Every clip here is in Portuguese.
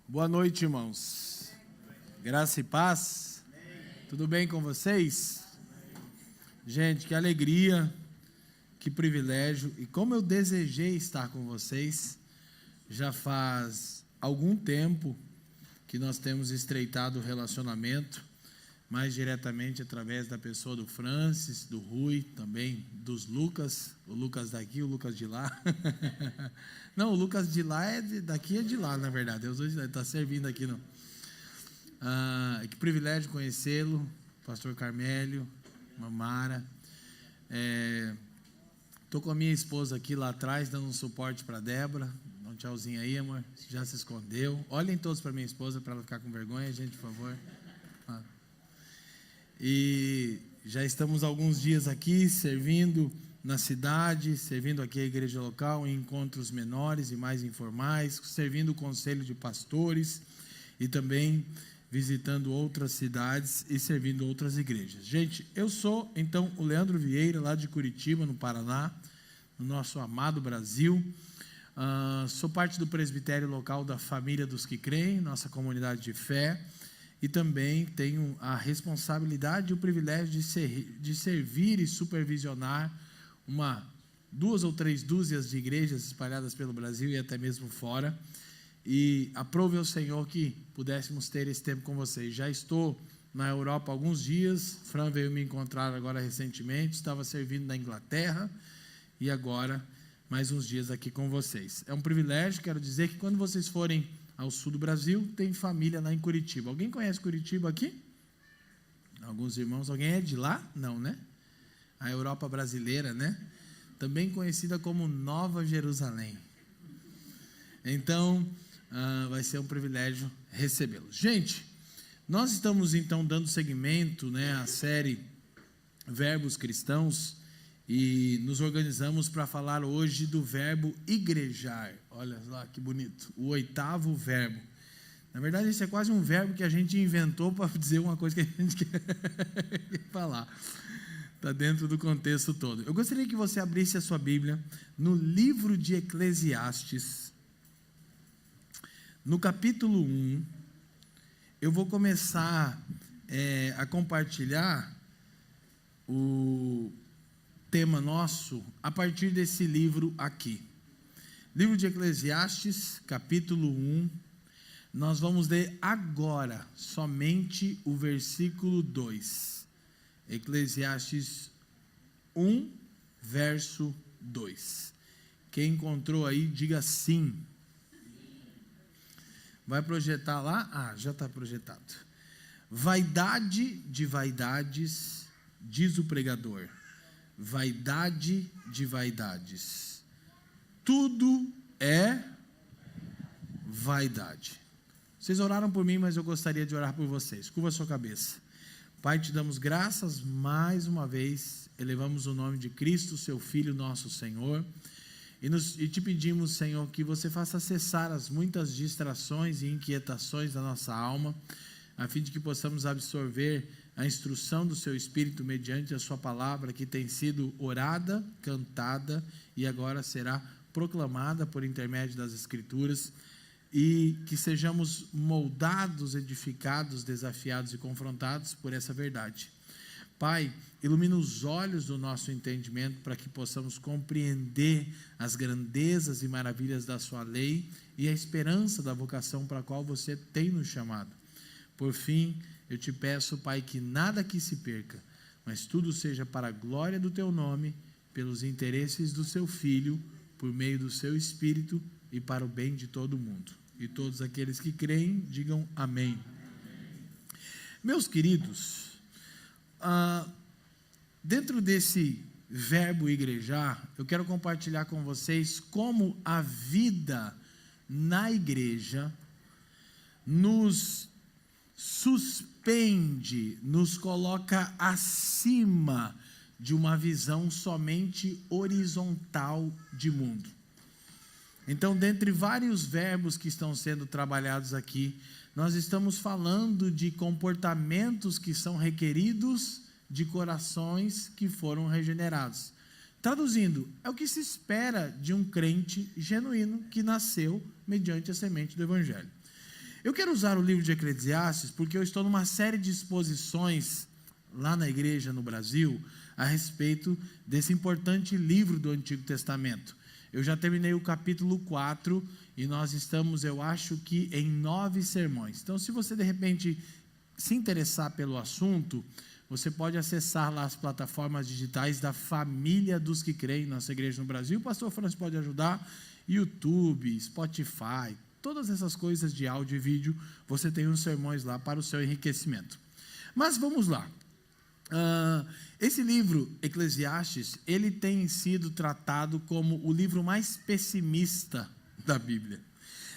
Boa noite, irmãos. Graça e paz. Tudo bem com vocês? Gente, que alegria, que privilégio. E como eu desejei estar com vocês. Já faz algum tempo que nós temos estreitado o relacionamento, mais diretamente através da pessoa do Francis, do Rui, também dos Lucas, o Lucas daqui, o Lucas de lá. Não, o Lucas de lá daqui é de lá, na verdade, os dois está servindo aqui. Não. Que privilégio conhecê-lo, pastor Carmélio, Mamara. Estou com a minha esposa aqui lá atrás, dando um suporte para a Débora. Dá um tchauzinho aí, amor, já se escondeu. Olhem todos para minha esposa, para ela ficar com vergonha, gente, por favor. E já estamos há alguns dias aqui servindo na cidade, servindo aqui a igreja local em encontros menores e mais informais, servindo o conselho de pastores e também visitando outras cidades e servindo outras igrejas. Gente, eu sou então o Leandro Vieira, lá de Curitiba, no Paraná, no nosso amado Brasil. Sou parte do presbitério local da Família dos que Creem, nossa comunidade de fé. E também tenho a responsabilidade e o privilégio de servir e supervisionar duas ou três dúzias de igrejas espalhadas pelo Brasil e até mesmo fora. E aprove ao Senhor que pudéssemos ter esse tempo com vocês. Já estou na Europa há alguns dias. Fran veio me encontrar agora recentemente. Estava servindo na Inglaterra e agora mais uns dias aqui com vocês. É um privilégio, quero dizer que quando vocês forem ao sul do Brasil, tem família lá em Curitiba. Alguém conhece Curitiba aqui? Alguns irmãos. Alguém é de lá? Não, né? A Europa brasileira, né? Também conhecida como Nova Jerusalém. Então, vai ser um privilégio recebê-los. Gente, nós estamos então dando seguimento, né, à série Verbos Cristãos e nos organizamos para falar hoje do verbo igrejar. Olha lá que bonito, o 8º verbo. Na verdade, esse é quase um verbo que a gente inventou para dizer uma coisa que a gente quer falar. Está dentro do contexto todo. Eu gostaria que você abrisse a sua Bíblia no livro de Eclesiastes, no capítulo 1. Eu vou começar a compartilhar o tema nosso a partir desse livro aqui. Livro de Eclesiastes, capítulo 1, nós vamos ler agora somente o versículo 2. Eclesiastes 1, verso 2. Quem encontrou aí, diga sim. Vai projetar lá? Já está projetado. Vaidade de vaidades, diz o pregador. Vaidade de vaidades. Tudo é vaidade. Vocês oraram por mim, mas eu gostaria de orar por vocês. Curva a sua cabeça. Pai, te damos graças mais uma vez. Elevamos o nome de Cristo, seu Filho, nosso Senhor. E te pedimos, Senhor, que você faça cessar as muitas distrações e inquietações da nossa alma, a fim de que possamos absorver a instrução do seu Espírito mediante a sua palavra, que tem sido orada, cantada e agora será proclamada por intermédio das Escrituras, e que sejamos moldados, edificados, desafiados e confrontados por essa verdade. Pai, ilumina os olhos do nosso entendimento para que possamos compreender as grandezas e maravilhas da sua lei e a esperança da vocação para a qual você tem nos chamado. Por fim, eu te peço, Pai, que nada aqui se perca, mas tudo seja para a glória do teu nome, pelos interesses do seu Filho, por meio do seu Espírito e para o bem de todo mundo. E todos aqueles que creem, digam amém. Meus queridos, dentro desse verbo igrejar, eu quero compartilhar com vocês como a vida na igreja nos suspende, nos coloca acima de uma visão somente horizontal de mundo. Então, dentre vários verbos que estão sendo trabalhados aqui, nós estamos falando de comportamentos que são requeridos de corações que foram regenerados. Traduzindo, é o que se espera de um crente genuíno que nasceu mediante a semente do Evangelho. Eu quero usar o livro de Eclesiastes porque eu estou numa série de exposições lá na igreja no Brasil a respeito desse importante livro do Antigo Testamento. Eu já terminei o capítulo 4 e nós estamos, eu acho que em 9 sermões. Então, se você de repente se interessar pelo assunto, você pode acessar lá as plataformas digitais da Família dos que Creem, nossa igreja no Brasil. O pastor Francisco pode ajudar, YouTube, Spotify, todas essas coisas de áudio e vídeo, você tem uns sermões lá para o seu enriquecimento. Mas vamos lá. Esse livro, Eclesiastes, ele tem sido tratado como o livro mais pessimista da Bíblia.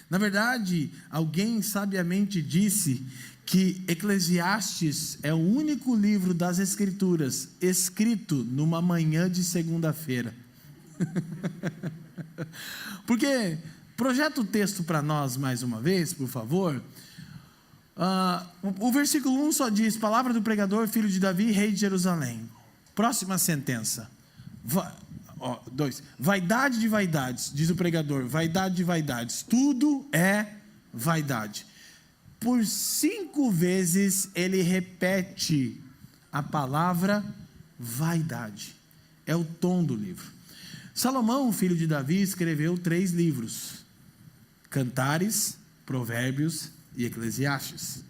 Na verdade, alguém sabiamente disse que Eclesiastes é o único livro das Escrituras escrito numa manhã de segunda-feira. Porque, projeta o texto para nós mais uma vez, por favor. O versículo 1 só diz: palavra do pregador, filho de Davi, rei de Jerusalém. Próxima sentença. 2. Vaidade de vaidades, diz o pregador, vaidade de vaidades, tudo é vaidade. Por 5 vezes ele repete a palavra vaidade. É o tom do livro. Salomão, filho de Davi, escreveu 3 livros: Cantares, Provérbios e Eclesiastes.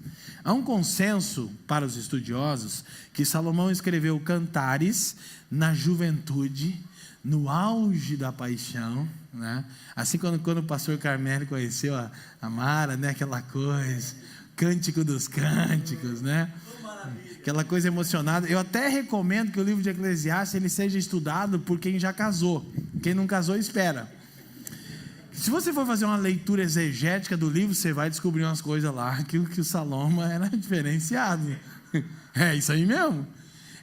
Há um consenso para os estudiosos que Salomão escreveu Cantares na juventude, no auge da paixão, né? Assim quando o pastor Carmelo conheceu a Mara, né? Aquela coisa, cântico dos cânticos, né? Aquela coisa emocionada. Eu até recomendo que o livro de Eclesiastes ele seja estudado por quem já casou. Quem não casou, espera. Se você for fazer uma leitura exegética do livro, você vai descobrir umas coisas lá que o Salomão era diferenciado. É isso aí mesmo.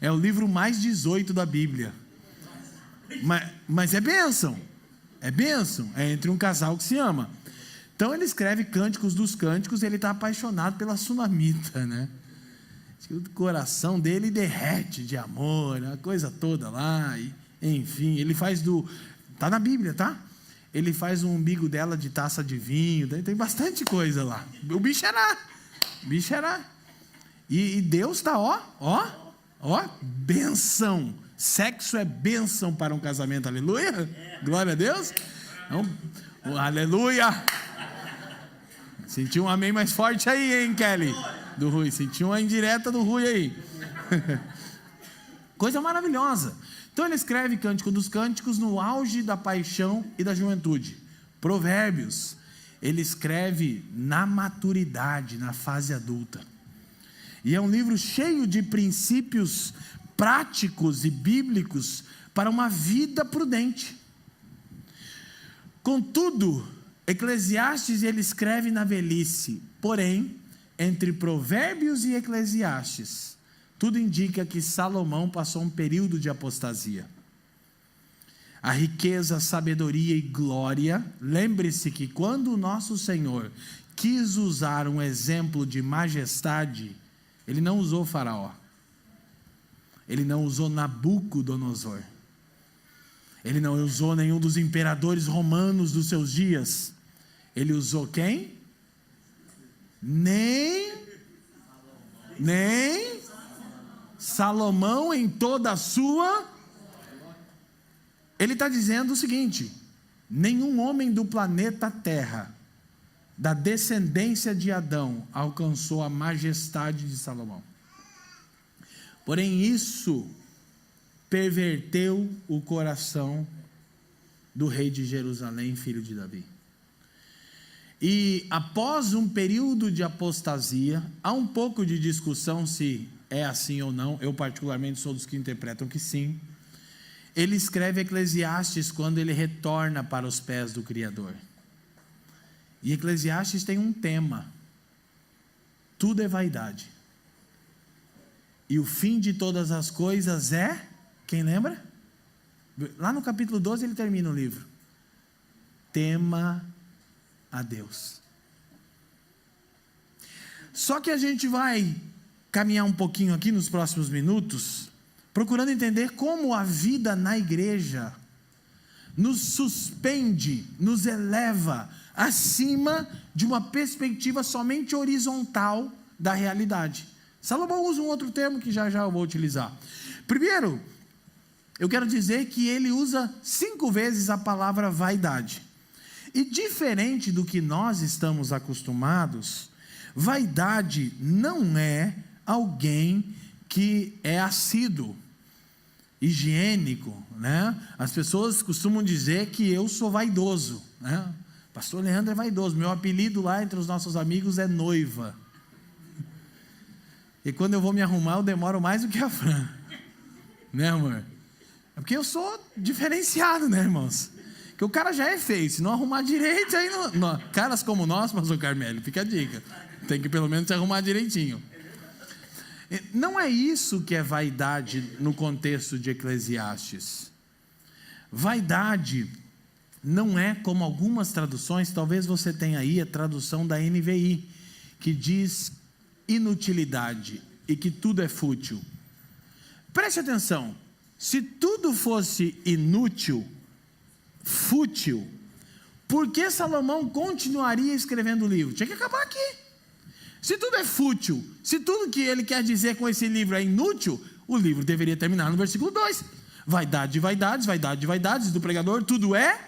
É o livro mais 18 da Bíblia. Mas é bênção. É bênção. É entre um casal que se ama. Então ele escreve Cânticos dos Cânticos, ele está apaixonado pela sunamita, né? O coração dele derrete de amor, a coisa toda lá, e, enfim, ele faz está na Bíblia, tá? Ele faz o umbigo dela de taça de vinho, tem bastante coisa lá. O bicho era. E Deus está, bênção. Sexo é bênção para um casamento, aleluia? Glória a Deus. Então, aleluia. Senti um amém mais forte aí, hein, Kelly? Do Rui, senti uma indireta do Rui aí. Coisa maravilhosa. Então ele escreve Cântico dos Cânticos no auge da paixão e da juventude. Provérbios, ele escreve na maturidade, na fase adulta. E é um livro cheio de princípios práticos e bíblicos para uma vida prudente. Contudo, Eclesiastes ele escreve na velhice. Porém, entre Provérbios e Eclesiastes, tudo indica que Salomão passou um período de apostasia. A riqueza, sabedoria e glória, lembre-se que quando o nosso Senhor quis usar um exemplo de majestade, ele não usou Faraó, ele não usou Nabucodonosor, ele não usou nenhum dos imperadores romanos dos seus dias, ele usou quem? Nem Salomão em toda a sua. Ele está dizendo o seguinte: nenhum homem do planeta Terra, da descendência de Adão, alcançou a majestade de Salomão. Porém, isso perverteu o coração do rei de Jerusalém, filho de Davi. E após um período de apostasia, há um pouco de discussão se é assim ou não. Eu particularmente sou dos que interpretam que sim. Ele escreve Eclesiastes quando ele retorna para os pés do Criador. E Eclesiastes tem um tema: tudo é vaidade. E o fim de todas as coisas é, quem lembra? Lá no capítulo 12 ele termina o livro: tema a Deus. Só que a gente vai caminhar um pouquinho aqui nos próximos minutos, procurando entender como a vida na igreja nos suspende, nos eleva acima de uma perspectiva somente horizontal da realidade. Salomão usa um outro termo que já eu vou utilizar. Primeiro, eu quero dizer que ele usa 5 vezes a palavra vaidade. E diferente do que nós estamos acostumados, vaidade não é alguém que é assíduo, higiênico, né? As pessoas costumam dizer que eu sou vaidoso, né? Pastor Leandro é vaidoso. Meu apelido lá entre os nossos amigos é noiva. E quando eu vou me arrumar, eu demoro mais do que a Fran, né, amor? É porque eu sou diferenciado, né, irmãos? Que o cara já é feio, se não arrumar direito, aí não, caras como nós, pastor Carmelo, fica a dica, tem que pelo menos se arrumar direitinho. Não é isso que é vaidade no contexto de Eclesiastes. Vaidade não é como algumas traduções, talvez você tenha aí a tradução da NVI, que diz inutilidade e que tudo é fútil. Preste atenção, se tudo fosse inútil, fútil, por que Salomão continuaria escrevendo o livro? Tinha que acabar aqui. Se tudo é fútil, se tudo que ele quer dizer com esse livro é inútil, o livro deveria terminar no versículo 2. Vaidade de vaidades, vaidade de vaidades do pregador, tudo é,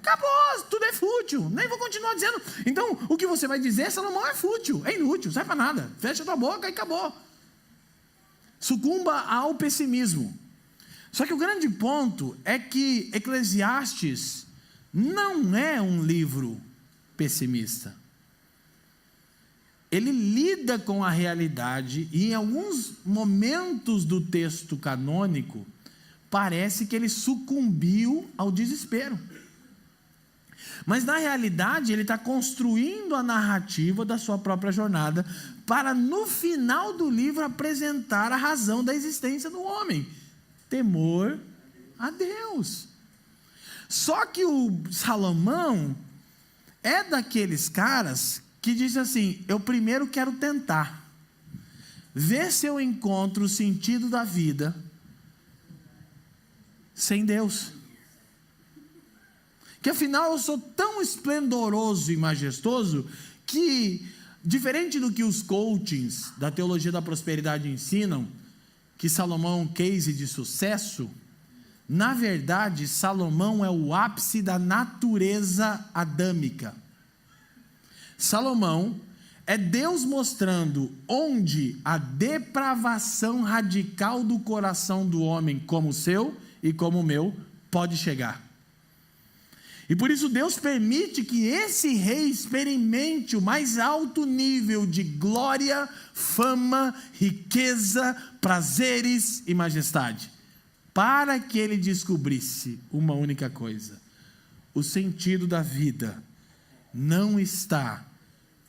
acabou, tudo é fútil, nem vou continuar dizendo. Então, o que você vai dizer, Salomão, é fútil, é inútil, não serve para nada, fecha tua boca e acabou. Sucumba ao pessimismo. Só que o grande ponto é que Eclesiastes não é um livro pessimista. Ele lida com a realidade e em alguns momentos do texto canônico, parece que ele sucumbiu ao desespero. Mas na realidade ele está construindo a narrativa da sua própria jornada para no final do livro apresentar a razão da existência do homem. Temor a Deus. Só que o Salomão é daqueles caras que diz assim: eu primeiro quero tentar, ver se eu encontro o sentido da vida sem Deus. Que afinal eu sou tão esplendoroso e majestoso que, diferente do que os coachings da teologia da prosperidade ensinam, que Salomão é um case de sucesso, na verdade Salomão é o ápice da natureza adâmica. Salomão é Deus mostrando onde a depravação radical do coração do homem, como o seu e como o meu, pode chegar. E por isso Deus permite que esse rei experimente o mais alto nível de glória, fama, riqueza, prazeres e majestade, para que ele descobrisse uma única coisa: o sentido da vida não está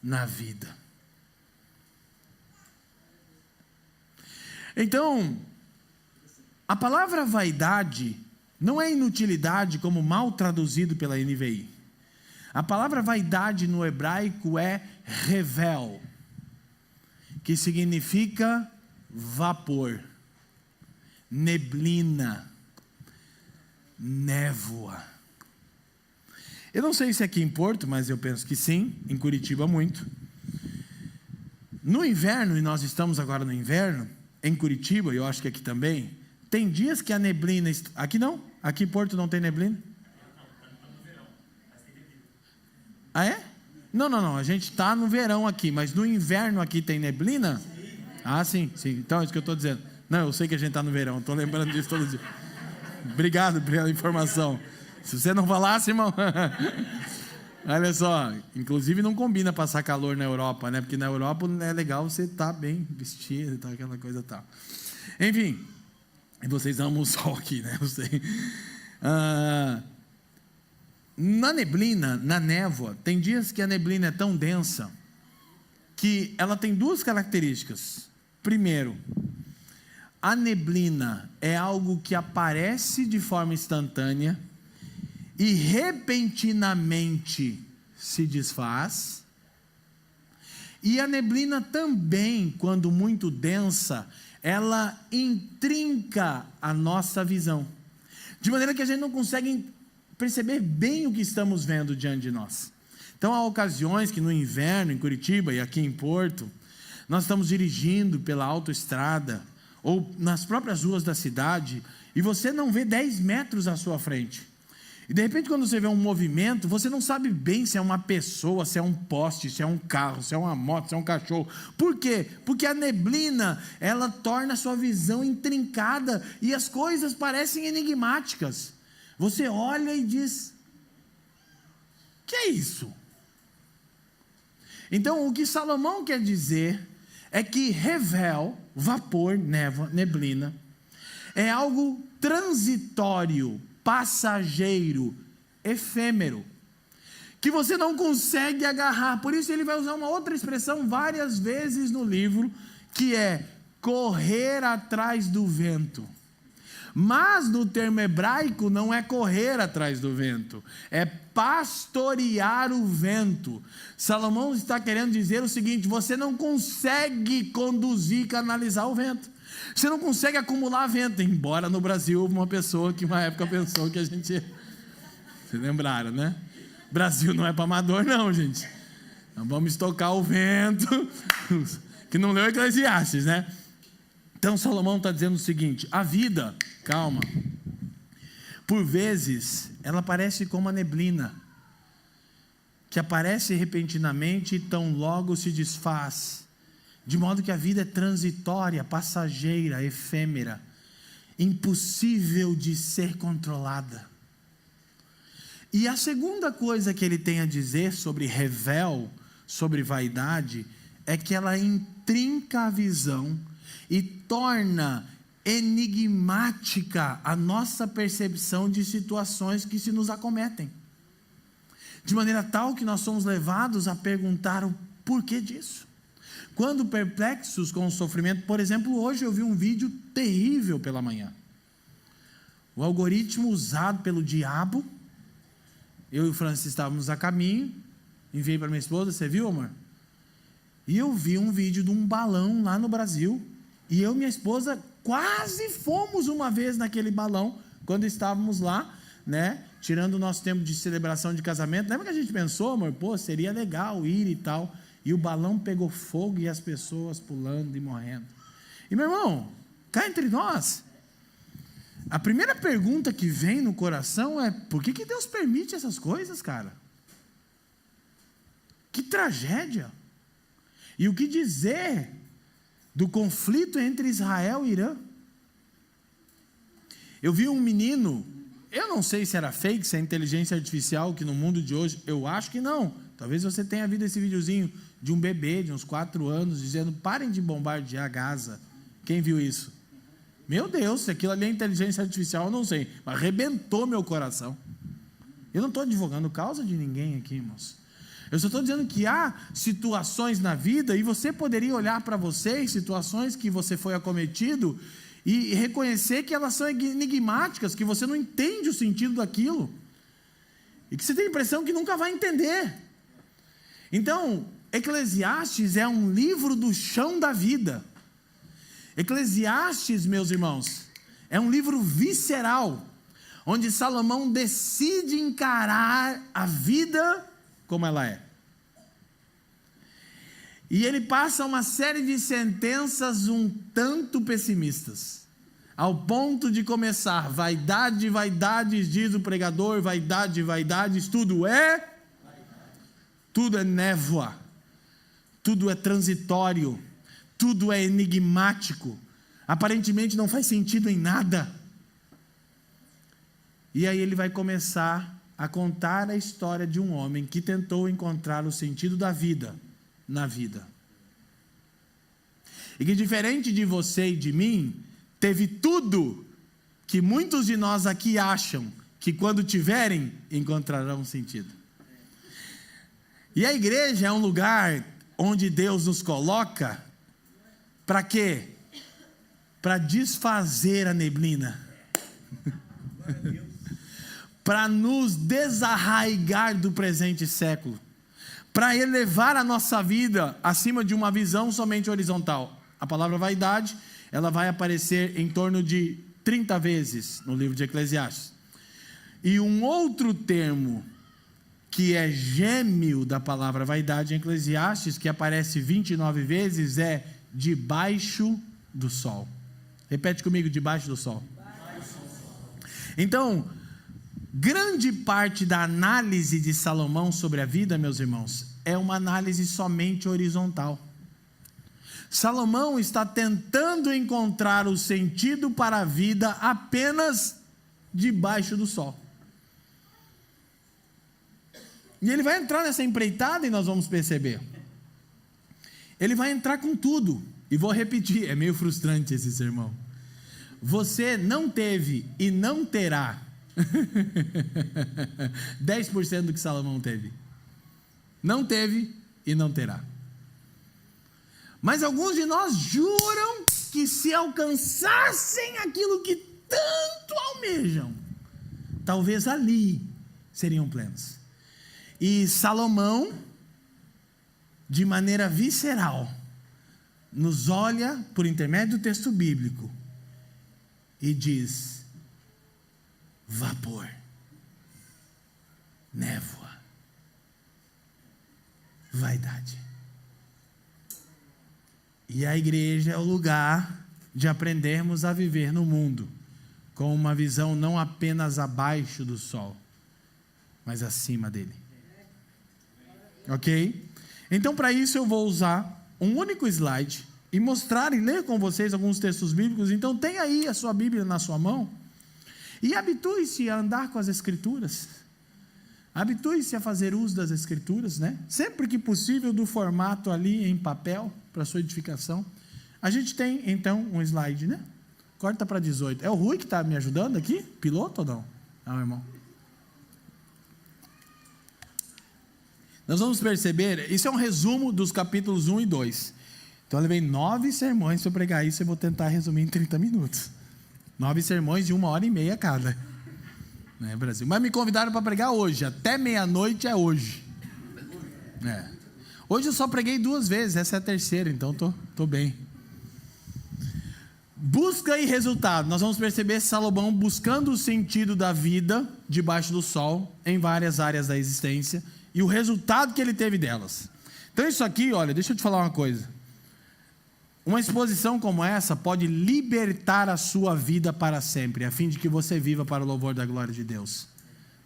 na vida. Então, a palavra vaidade não é inutilidade como mal traduzido pela NVI. A palavra vaidade no hebraico é revel, que significa vapor, neblina, névoa. Eu não sei se aqui em Porto, mas eu penso que sim, em Curitiba muito. No inverno, e nós estamos agora no inverno, em Curitiba, e eu acho que aqui também, tem dias que a neblina... Aqui não? Aqui em Porto não tem neblina? Ah, é? Não, a gente está no verão aqui, mas no inverno aqui tem neblina? Ah, sim, então é isso que eu estou dizendo. Não, eu sei que a gente está no verão, estou lembrando disso todo dia. Obrigado pela informação. Se você não falasse, irmão... Olha só, inclusive não combina passar calor na Europa, né? Porque na Europa é legal você estar bem vestido, tá, aquela coisa tal. Enfim, e vocês amam o sol aqui, né? Eu sei. Na neblina, na névoa, tem dias que a neblina é tão densa que ela tem duas características. Primeiro, a neblina é algo que aparece de forma instantânea e repentinamente se desfaz. E a neblina também, quando muito densa, ela intrinca a nossa visão, de maneira que a gente não consegue perceber bem o que estamos vendo diante de nós. Então, há ocasiões que no inverno, em Curitiba e aqui em Porto, nós estamos dirigindo pela autoestrada ou nas próprias ruas da cidade e você não vê 10 metros à sua frente. E de repente, quando você vê um movimento, você não sabe bem se é uma pessoa, se é um poste, se é um carro, se é uma moto, se é um cachorro. Por quê? Porque a neblina, ela torna a sua visão intrincada e as coisas parecem enigmáticas. Você olha e diz: que é isso? Então, o que Salomão quer dizer é que revel, vapor, névoa, neblina, é algo transitório, passageiro, efêmero, que você não consegue agarrar. Por isso ele vai usar uma outra expressão várias vezes no livro, que é correr atrás do vento. Mas no termo hebraico não é correr atrás do vento, é pastorear o vento. Salomão está querendo dizer o seguinte: você não consegue conduzir, canalizar o vento. Você não consegue acumular vento, embora no Brasil houve uma pessoa que uma época pensou que a gente... Vocês lembraram, né? Brasil não é para amador não, gente. Não vamos estocar o vento, que não leu Eclesiastes, né? Então Salomão está dizendo o seguinte: a vida, calma, por vezes ela parece como uma neblina, que aparece repentinamente e tão logo se desfaz, de modo que a vida é transitória, passageira, efêmera, impossível de ser controlada. E a segunda coisa que ele tem a dizer sobre revel, sobre vaidade, é que ela intrinca a visão e torna enigmática a nossa percepção de situações que se nos acometem, de maneira tal que nós somos levados a perguntar o porquê disso. Quando perplexos com o sofrimento, por exemplo, hoje eu vi um vídeo terrível pela manhã, o algoritmo usado pelo diabo. Eu e o Francis estávamos a caminho, enviei para minha esposa: você viu, amor? E eu vi um vídeo de um balão lá no Brasil, e eu e minha esposa quase fomos uma vez naquele balão, quando estávamos lá, né, tirando o nosso tempo de celebração de casamento. Lembra que a gente pensou, amor, pô, seria legal ir e tal, e o balão pegou fogo e as pessoas pulando e morrendo. E meu irmão, cá entre nós, a primeira pergunta que vem no coração é: por que Deus permite essas coisas, cara? Que tragédia! E o que dizer do conflito entre Israel e Irã? Eu vi um menino, eu não sei se era fake, se é inteligência artificial, que no mundo de hoje, eu acho que não. Talvez você tenha visto esse videozinho de um bebê de uns 4 anos, dizendo: parem de bombardear Gaza. Quem viu isso? Meu Deus, se aquilo ali é inteligência artificial, eu não sei, mas arrebentou meu coração. Eu não estou advogando causa de ninguém aqui, irmãos. Eu só estou dizendo que há situações na vida, e você poderia olhar para você, situações que você foi acometido, e reconhecer que elas são enigmáticas, que você não entende o sentido daquilo, e que você tem a impressão que nunca vai entender. Então, Eclesiastes é um livro do chão da vida. Eclesiastes, meus irmãos, é um livro visceral, onde Salomão decide encarar a vida como ela é. E ele passa uma série de sentenças um tanto pessimistas, ao ponto de começar: vaidade, vaidades, diz o pregador, vaidade, vaidades, tudo é névoa, tudo é transitório, tudo é enigmático, aparentemente não faz sentido em nada. E aí ele vai começar a contar a história de um homem que tentou encontrar o sentido da vida na vida. E que, diferente de você e de mim, teve tudo que muitos de nós aqui acham que quando tiverem, encontrarão sentido. E a igreja é um lugar onde Deus nos coloca para quê? Para desfazer a neblina. Para nos desarraigar do presente século, para elevar a nossa vida acima de uma visão somente horizontal. A palavra vaidade, ela vai aparecer em torno de 30 vezes no livro de Eclesiastes. E um outro termo que é gêmeo da palavra vaidade em Eclesiastes, que aparece 29 vezes, é debaixo do sol. Repete comigo, debaixo do sol. Então, grande parte da análise de Salomão sobre a vida, meus irmãos, é uma análise somente horizontal. Salomão está tentando encontrar o sentido para a vida apenas debaixo do sol. E ele vai entrar nessa empreitada e nós vamos perceber. Ele vai entrar com tudo. E vou repetir, é meio frustrante esse sermão. Você não teve e não terá 10% do que Salomão teve. Não teve e não terá. Mas alguns de nós juram que se alcançassem aquilo que tanto almejam, talvez ali seriam plenos. E Salomão, de maneira visceral, nos olha por intermédio do texto bíblico e diz: vapor, névoa, vaidade. E a igreja é o lugar de aprendermos a viver no mundo com uma visão não apenas abaixo do sol, mas acima dele. Ok? Então, para isso eu vou usar um único slide e mostrar e ler com vocês alguns textos bíblicos. Então, tenha aí a sua Bíblia na sua mão e habitue-se a andar com as Escrituras. Habitue-se a fazer uso das Escrituras, né? Sempre que possível, do formato ali em papel, para sua edificação. A gente tem, então, um slide, né? Corta para 18. É o Rui que está me ajudando aqui? Piloto ou não? Não, irmão. Nós vamos perceber, isso é um resumo dos capítulos 1 e 2. Então eu levei 9 sermões para pregar isso, eu vou tentar resumir em 30 minutos. 9 sermões de 1h30 cada. Né, Brasil? Mas me convidaram para pregar hoje, até meia-noite é hoje. Hoje eu só preguei 2 vezes, essa é a terceira, então estou bem. Busca e resultado. Nós vamos perceber Salomão buscando o sentido da vida debaixo do sol, em várias áreas da existência, e o resultado que ele teve delas. Então isso aqui, olha, deixa eu te falar uma coisa. Uma exposição como essa pode libertar a sua vida para sempre, a fim de que você viva para o louvor da glória de Deus.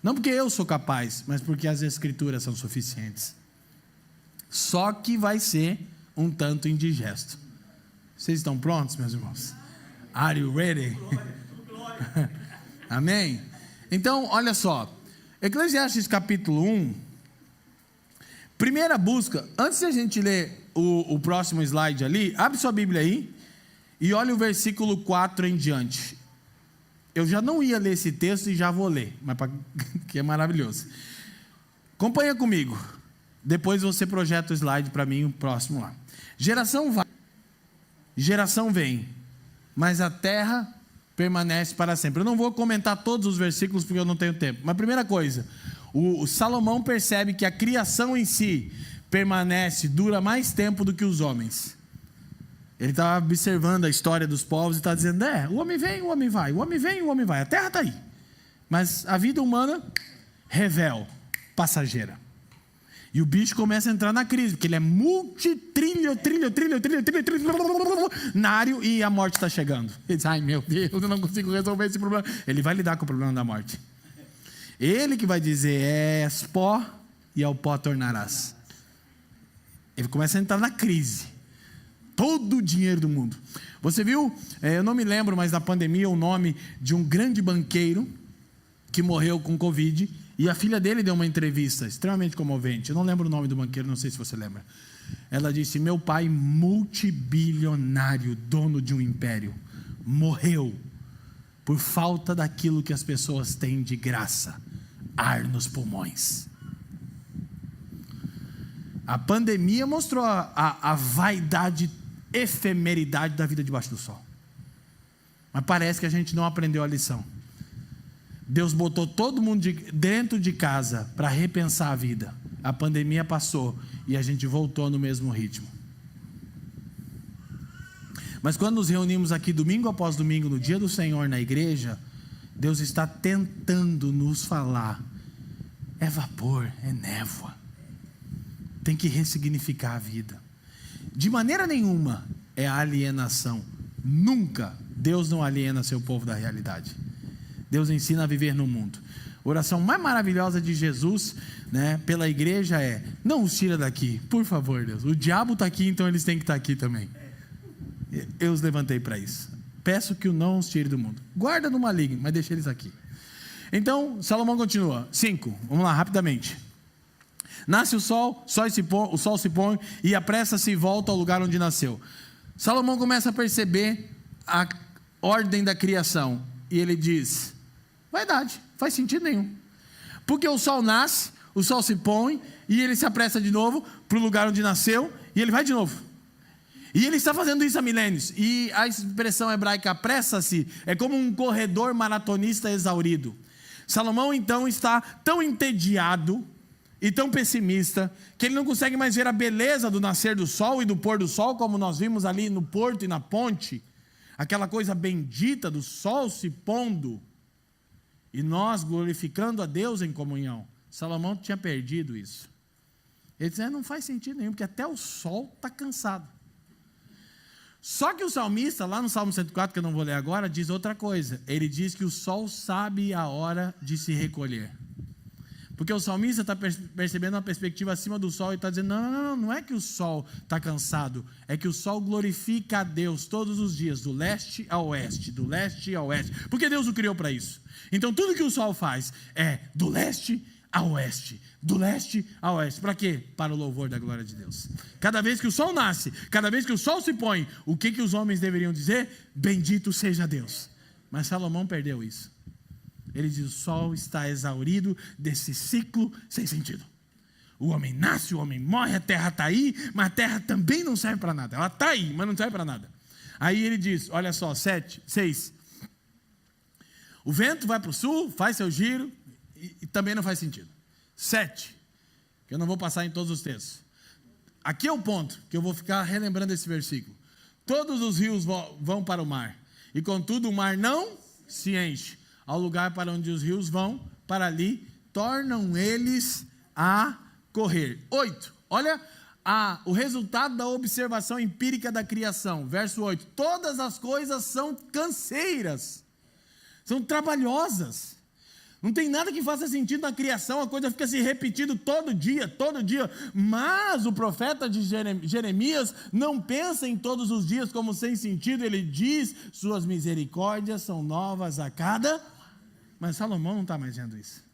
Não porque eu sou capaz, mas porque as Escrituras são suficientes. Só que vai ser um tanto indigesto. Vocês estão prontos, meus irmãos? Are you ready? Amém? Então, olha só. Eclesiastes capítulo 1. Primeira busca. Antes de a gente ler o próximo slide ali, abre sua Bíblia aí e olha o versículo 4 em diante. Eu já não ia ler esse texto e já vou ler, mas que é maravilhoso. Acompanha comigo. Depois você projeta o slide para mim, o próximo lá. Geração vai, geração vem, mas a terra permanece para sempre. Eu não vou comentar todos os versículos porque eu não tenho tempo. Mas primeira coisa, o Salomão percebe que a criação em si permanece, dura mais tempo do que os homens. Ele está observando a história dos povos e está dizendo, o homem vem, o homem vai, o homem vem, o homem vai, a terra está aí. Mas a vida humana, revel, passageira. E o bicho começa a entrar na crise, porque ele é multitrilionário e a morte está chegando. Ele diz, ai meu Deus, eu não consigo resolver esse problema. Ele vai lidar com o problema da morte. Ele que vai dizer, és pó e ao pó tornarás. Ele começa a entrar na crise. Todo o dinheiro do mundo. Você viu, eu não me lembro mais da pandemia, o nome de um grande banqueiro que morreu com Covid, e a filha dele deu uma entrevista extremamente comovente. Eu não lembro o nome do banqueiro, não sei se você lembra. Ela disse, meu pai multibilionário, dono de um império, morreu por falta daquilo que as pessoas têm de graça, ar nos pulmões. A pandemia mostrou a vaidade, efemeridade da vida debaixo do sol. Mas parece que a gente não aprendeu a lição. Deus botou todo mundo dentro de casa para repensar a vida. A pandemia passou e a gente voltou no mesmo ritmo. Mas quando nos reunimos aqui domingo após domingo, no dia do Senhor, na igreja, Deus está tentando nos falar: é vapor, é névoa. Tem que ressignificar a vida. De maneira nenhuma é alienação. Nunca Deus não aliena seu povo da realidade. Deus ensina a viver no mundo. A oração mais maravilhosa de Jesus, né, pela igreja é: não os tira daqui, por favor, Deus. O diabo está aqui, então eles têm que estar aqui também. Eu os levantei para isso. Peço que o não os tire do mundo. Guarda no maligno, mas deixa eles aqui. Então, Salomão continua. 5, vamos lá, rapidamente. Nasce o sol se põe e apressa-se e volta ao lugar onde nasceu. Salomão começa a perceber a ordem da criação. E ele diz: vaidade, faz sentido nenhum. Porque o sol nasce, o sol se põe, e ele se apressa de novo para o lugar onde nasceu, e ele vai de novo. E ele está fazendo isso há milênios. E a expressão hebraica apressa-se é como um corredor maratonista exaurido. Salomão então está tão entediado e tão pessimista, que ele não consegue mais ver a beleza do nascer do sol e do pôr do sol, como nós vimos ali no porto e na ponte, aquela coisa bendita do sol se pondo, e nós glorificando a Deus em comunhão. Salomão tinha perdido isso. Ele disse: não faz sentido nenhum, porque até o sol está cansado. Só que o salmista, lá no Salmo 104, que eu não vou ler agora, diz outra coisa. Ele diz que o sol sabe a hora de se recolher. Porque o salmista está percebendo uma perspectiva acima do sol e está dizendo: não é que o sol está cansado, é que o sol glorifica a Deus todos os dias, do leste ao oeste, do leste ao oeste, porque Deus o criou para isso. Então tudo que o sol faz é do leste a oeste, do leste a oeste. Para quê? Para o louvor da glória de Deus. Cada vez que o sol nasce, cada vez que o sol se põe, o que os homens deveriam dizer? Bendito seja Deus. Mas Salomão perdeu isso. Ele diz: o sol está exaurido desse ciclo sem sentido. O homem nasce, o homem morre, a terra está aí, mas a terra também não serve para nada. Ela está aí, mas não serve para nada. Aí ele diz, olha só, 6. O vento vai para o sul, faz seu giro, e também não faz sentido. 7, que eu não vou passar em todos os textos. Aqui é o ponto, que eu vou ficar relembrando esse versículo. Todos os rios vão para o mar, e contudo o mar não se enche. Ao lugar para onde os rios vão, para ali, tornam eles a correr. 8, olha o resultado da observação empírica da criação. Verso 8, todas as coisas são canseiras, são trabalhosas. Não tem nada que faça sentido na criação, a coisa fica se repetindo todo dia. Mas o profeta de Jeremias não pensa em todos os dias como sem sentido. Ele diz: suas misericórdias são novas a cada... Mas Salomão não está mais vendo isso.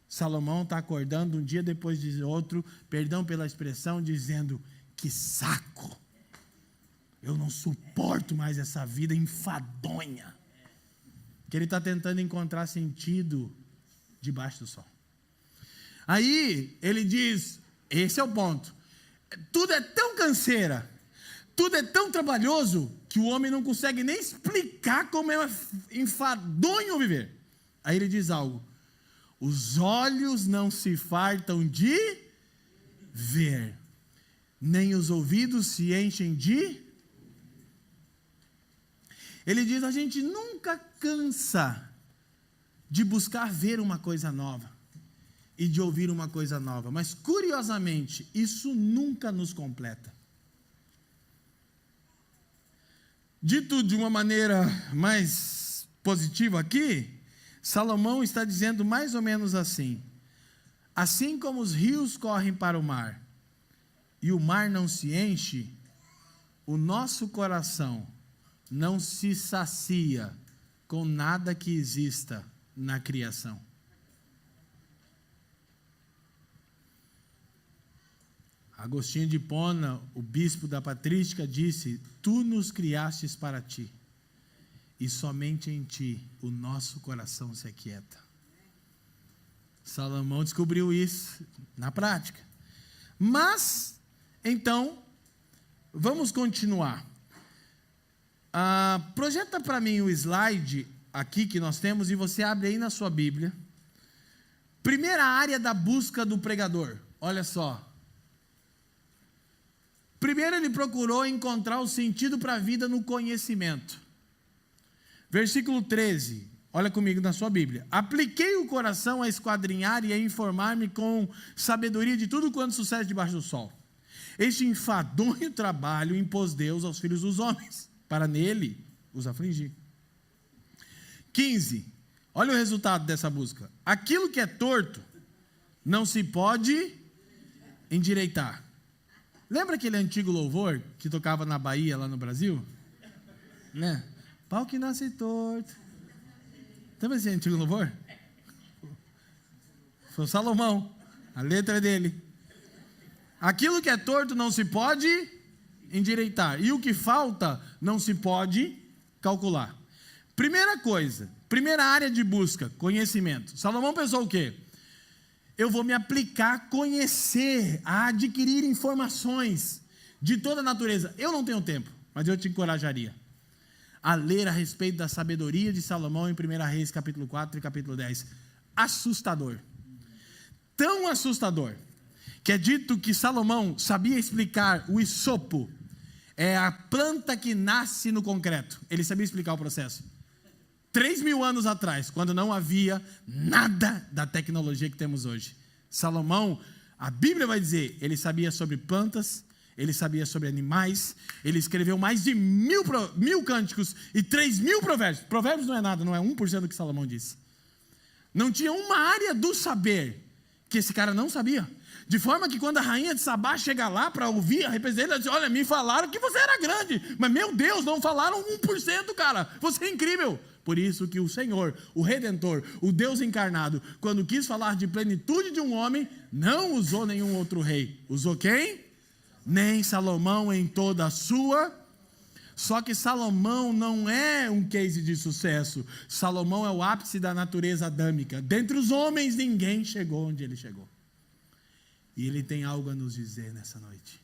Salomão está acordando um dia depois de outro, perdão pela expressão, dizendo: que saco, eu não suporto mais essa vida enfadonha. Que ele está tentando encontrar sentido debaixo do sol. Aí ele diz, esse é o ponto: tudo é tão canseira, tudo é tão trabalhoso, que o homem não consegue nem explicar como é enfadonho viver. Aí ele diz algo: os olhos não se fartam de ver, nem os ouvidos se enchem de... Ele diz: a gente nunca cansa de buscar ver uma coisa nova e de ouvir uma coisa nova, mas curiosamente, isso nunca nos completa. Dito de uma maneira mais positiva aqui, Salomão está dizendo mais ou menos assim: assim como os rios correm para o mar e o mar não se enche, o nosso coração não se sacia com nada que exista na criação. Agostinho de Hipona, o bispo da patrística, disse: tu nos criastes para ti, e somente em ti o nosso coração se aquieta. Salomão descobriu isso na prática. Mas, então, vamos continuar. Projeta para mim o slide aqui que nós temos, e você abre aí na sua Bíblia. Primeira área da busca do pregador. Olha só. Primeiro ele procurou encontrar o sentido para a vida no conhecimento. Versículo 13. olha comigo na sua Bíblia. Apliquei o coração a esquadrinhar e a informar-me com sabedoria de tudo quanto sucede debaixo do sol. Este enfadonho trabalho impôs Deus aos filhos dos homens, para nele os afligir. 15. Olha o resultado dessa busca. Aquilo que é torto não se pode endireitar. Lembra aquele antigo louvor que tocava na Bahia, lá no Brasil? Né? Pau que nasce torto. Lembra esse antigo louvor? Foi o Salomão. A letra é dele. Aquilo que é torto não se pode endireitar. E o que falta não se pode calcular. Primeira coisa, primeira área de busca, conhecimento. Salomão pensou o quê? Eu vou me aplicar a conhecer, a adquirir informações de toda a natureza. Eu não tenho tempo, mas eu te encorajaria a ler a respeito da sabedoria de Salomão em 1 Reis, capítulo 4 e capítulo 10. Assustador. Tão assustador, que é dito que Salomão sabia explicar o hisopo, é a planta que nasce no concreto. Ele sabia explicar o processo. 3.000 anos atrás, quando não havia nada da tecnologia que temos hoje. Salomão, a Bíblia vai dizer, ele sabia sobre plantas, ele sabia sobre animais, ele escreveu mais de 1.000 cânticos e 3.000 provérbios. Provérbios não é nada, não é 1% do que Salomão disse. Não tinha uma área do saber que esse cara não sabia. De forma que quando a rainha de Sabá chega lá para ouvir a representante, ela diz, olha, me falaram que você era grande, mas meu Deus, não falaram 1%, cara, você é incrível. Por isso que o Senhor, o Redentor, o Deus encarnado, quando quis falar de plenitude de um homem, não usou nenhum outro rei. Usou quem? Nem Salomão em toda a sua. Só que Salomão não é um case de sucesso. Salomão é o ápice da natureza adâmica. Dentre os homens, ninguém chegou onde ele chegou. E ele tem algo a nos dizer nessa noite.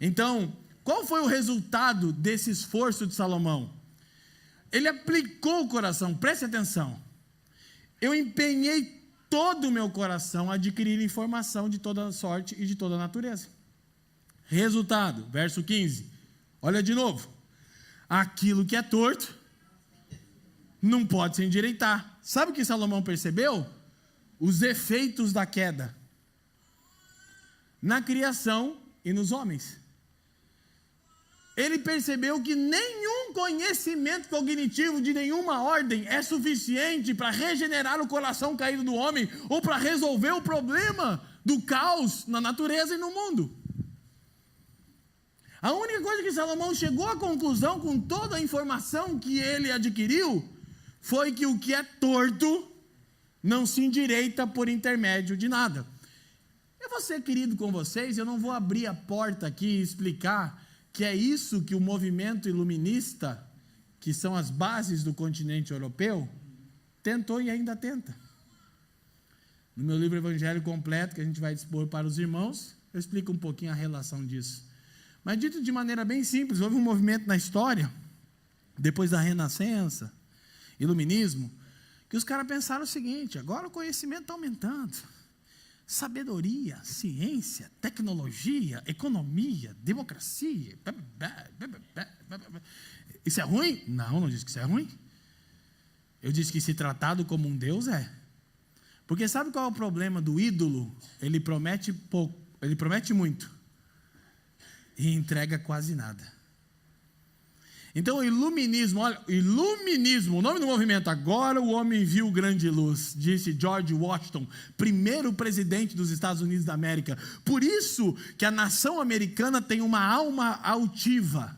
Então, qual foi o resultado desse esforço de Salomão? Ele aplicou o coração, preste atenção. Eu empenhei todo o meu coração a adquirir informação de toda sorte e de toda a natureza. Resultado, verso 15. Olha de novo. Aquilo que é torto não pode se endireitar. Sabe o que Salomão percebeu? Os efeitos da queda na criação e nos homens. Ele percebeu que nenhum conhecimento cognitivo de nenhuma ordem é suficiente para regenerar o coração caído do homem ou para resolver o problema do caos na natureza e no mundo. A única coisa que Salomão chegou à conclusão com toda a informação que ele adquiriu foi que o que é torto não se endireita por intermédio de nada. Eu vou ser querido com vocês, eu não vou abrir a porta aqui e explicar que é isso que o movimento iluminista, que são as bases do continente europeu, tentou e ainda tenta. No meu livro Evangelho Completo, que a gente vai dispor para os irmãos, eu explico um pouquinho a relação disso. Mas dito de maneira bem simples, houve um movimento na história, depois da Renascença, Iluminismo, que os caras pensaram o seguinte, agora o conhecimento está aumentando. Sabedoria, ciência, tecnologia, economia, democracia. Isso é ruim? Não, não disse que isso é ruim. Eu disse que se tratado como um Deus é. Porque sabe qual é o problema do ídolo? Ele promete pouco, ele promete muito e entrega quase nada. Então o iluminismo, olha, iluminismo, o nome do movimento, agora o homem viu grande luz, disse George Washington, primeiro presidente dos Estados Unidos da América. Por isso que a nação americana tem uma alma altiva.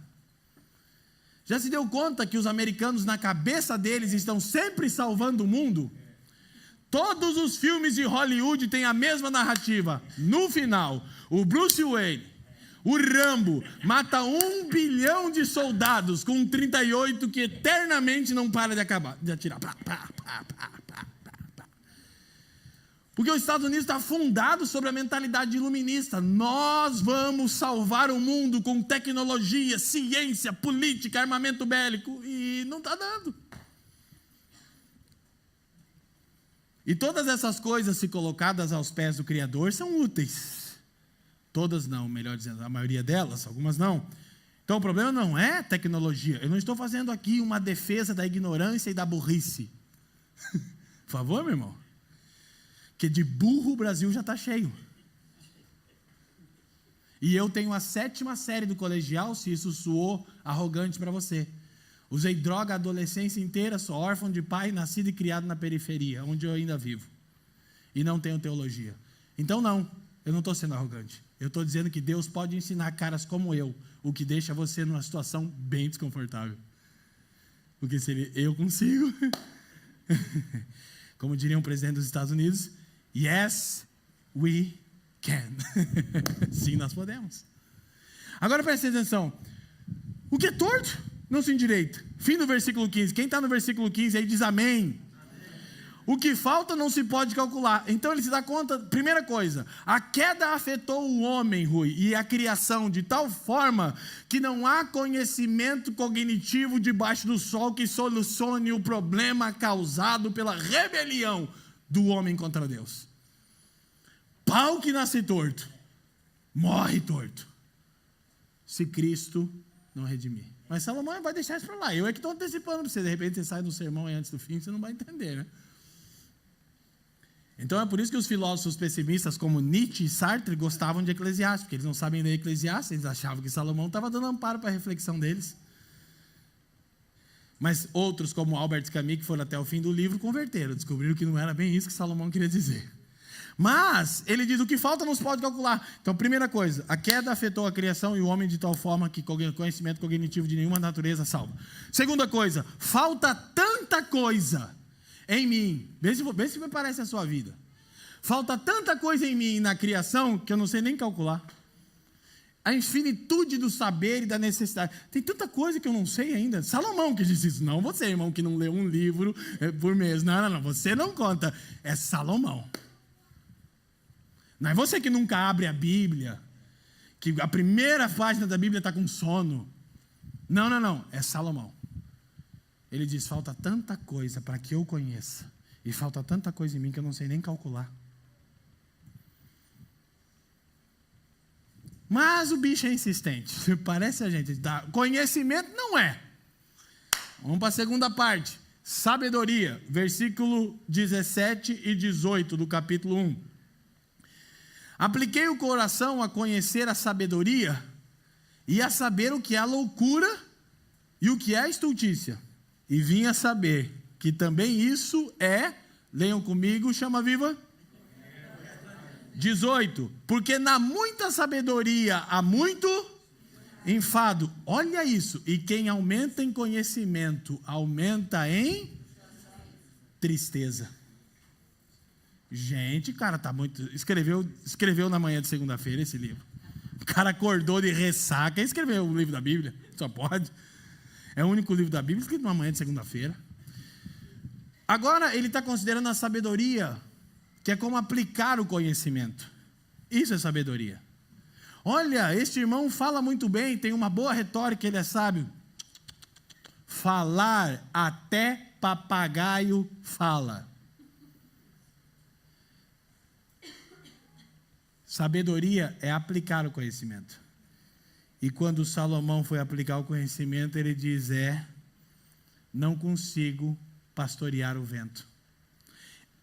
Já se deu conta que os americanos na cabeça deles estão sempre salvando o mundo? Todos os filmes de Hollywood têm a mesma narrativa. No final, o Bruce Wayne, o Rambo, mata 1 bilhão de soldados com 38 que eternamente não para de atirar. Porque os Estados Unidos está fundado sobre a mentalidade iluminista. Nós vamos salvar o mundo com tecnologia, ciência, política, armamento bélico. E não está dando. E todas essas coisas, se colocadas aos pés do Criador, são úteis. Todas não, melhor dizendo, a maioria delas, algumas não. Então o problema não é tecnologia. Eu não estou fazendo aqui uma defesa da ignorância e da burrice. Por favor, meu irmão. Porque de burro o Brasil já está cheio. E eu tenho a 7ª série do colegial, se isso soou arrogante para você. Usei droga a adolescência inteira, sou órfão de pai, nascido e criado na periferia, onde eu ainda vivo. E não tenho teologia. Então não, eu não estou sendo arrogante. Eu estou dizendo que Deus pode ensinar caras como eu, o que deixa você numa situação bem desconfortável. Porque se eu consigo, como diria um presidente dos Estados Unidos, yes, we can. Sim, nós podemos. Agora preste atenção. O que é torto não se endireita. Fim do versículo 15. Quem está no versículo 15 aí diz amém. O que falta não se pode calcular. Então ele se dá conta, primeira coisa, a queda afetou o homem, Rui, e a criação de tal forma que não há conhecimento cognitivo debaixo do sol que solucione o problema causado pela rebelião do homem contra Deus. Pau que nasce torto, morre torto, se Cristo não redimir. Mas Salomão vai deixar isso para lá. Eu é que estou antecipando para você. De repente você sai do sermão aí antes do fim, você não vai entender, né? Então é por isso que os filósofos pessimistas como Nietzsche e Sartre gostavam de Eclesiastes, porque eles não sabem ler Eclesiastes, eles achavam que Salomão estava dando amparo para a reflexão deles. Mas outros, como Albert Camus, que foram até o fim do livro, converteram, descobriram que não era bem isso que Salomão queria dizer. Mas ele diz: o que falta não se pode calcular. Então, primeira coisa, a queda afetou a criação e o homem de tal forma que conhecimento cognitivo de nenhuma natureza salva. Segunda coisa, falta tanta coisa em mim. Vê se me parece a sua vida. Falta tanta coisa em mim na criação que eu não sei nem calcular. A infinitude do saber e da necessidade. Tem tanta coisa que eu não sei ainda. Salomão que disse isso. Não você, irmão, que não leu um livro por mês. Não. Você não conta. É Salomão. Não é você que nunca abre a Bíblia, que a primeira página da Bíblia está com sono. Não. É Salomão. Ele diz: falta tanta coisa para que eu conheça. E falta tanta coisa em mim que eu não sei nem calcular. Mas o bicho é insistente. Parece a gente dá conhecimento, não é. Vamos para a segunda parte. Sabedoria, versículo 17 e 18 do capítulo 1. Apliquei o coração a conhecer a sabedoria e a saber o que é a loucura e o que é a estultícia. E vim a saber que também isso é, leiam comigo, chama viva. 18. Porque na muita sabedoria há muito enfado. Olha isso. E quem aumenta em conhecimento, aumenta em tristeza. Gente, cara, tá muito... Escreveu na manhã de segunda-feira esse livro. O cara acordou de ressaca e escreveu o livro da Bíblia. Só pode. É o único livro da Bíblia escrito na manhã de segunda-feira. Agora ele está considerando a sabedoria, que é como aplicar o conhecimento. Isso é sabedoria. Olha, este irmão fala muito bem, tem uma boa retórica, ele é sábio. Falar até papagaio fala. Sabedoria é aplicar o conhecimento. E quando Salomão foi aplicar o conhecimento, ele diz: não consigo pastorear o vento.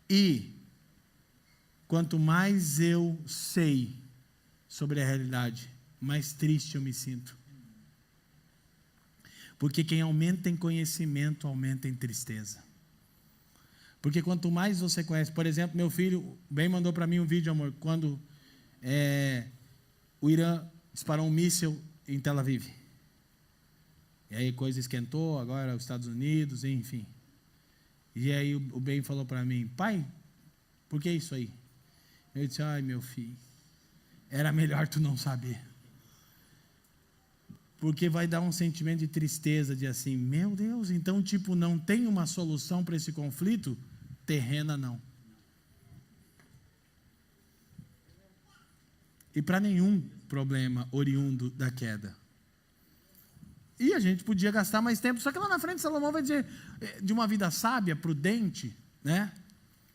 E quanto mais eu sei sobre a realidade, mais triste eu me sinto. Porque quem aumenta em conhecimento, aumenta em tristeza. Porque quanto mais você conhece, por exemplo, meu filho bem mandou para mim um vídeo, amor, quando o Irã disparou um míssil em Tel Aviv. E aí a coisa esquentou, agora os Estados Unidos, enfim. E aí o Ben falou para mim: pai, por que isso aí? Eu disse: ai, meu filho, era melhor tu não saber. Porque vai dar um sentimento de tristeza, de assim, meu Deus, então tipo, não tem uma solução para esse conflito? Terrena não. E para nenhum problema oriundo da queda. E a gente podia gastar mais tempo, só que lá na frente Salomão vai dizer, de uma vida sábia, prudente,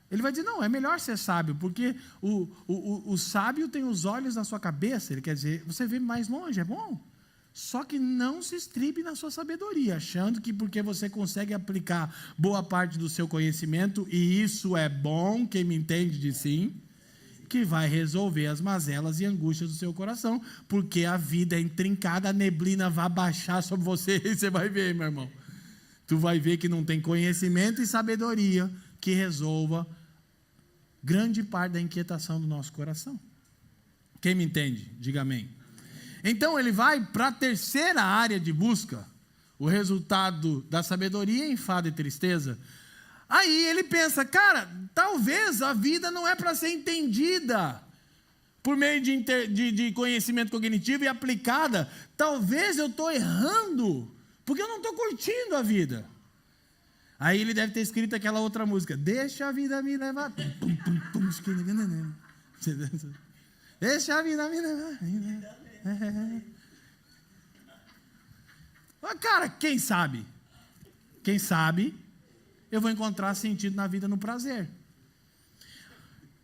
ele vai dizer: não, é melhor ser sábio, porque o sábio tem os olhos na sua cabeça, ele quer dizer, você vê mais longe, é bom. Só que não se estribe na sua sabedoria, achando que porque você consegue aplicar boa parte do seu conhecimento, e isso é bom, quem me entende diz sim, que vai resolver as mazelas e angústias do seu coração, porque a vida é intrincada, a neblina vai baixar sobre você e você vai ver, meu irmão. Tu vai ver que não tem conhecimento e sabedoria que resolva grande parte da inquietação do nosso coração. Quem me entende? Diga amém. Então ele vai para a terceira área de busca, o resultado da sabedoria, enfado e tristeza. Aí ele pensa, cara, talvez a vida não é para ser entendida por meio de conhecimento cognitivo e aplicada. Talvez eu estou errando, porque eu não estou curtindo a vida. Aí ele deve ter escrito aquela outra música, deixa a vida me levar. Deixa a vida me levar. Cara, quem sabe? Quem sabe eu vou encontrar sentido na vida no prazer.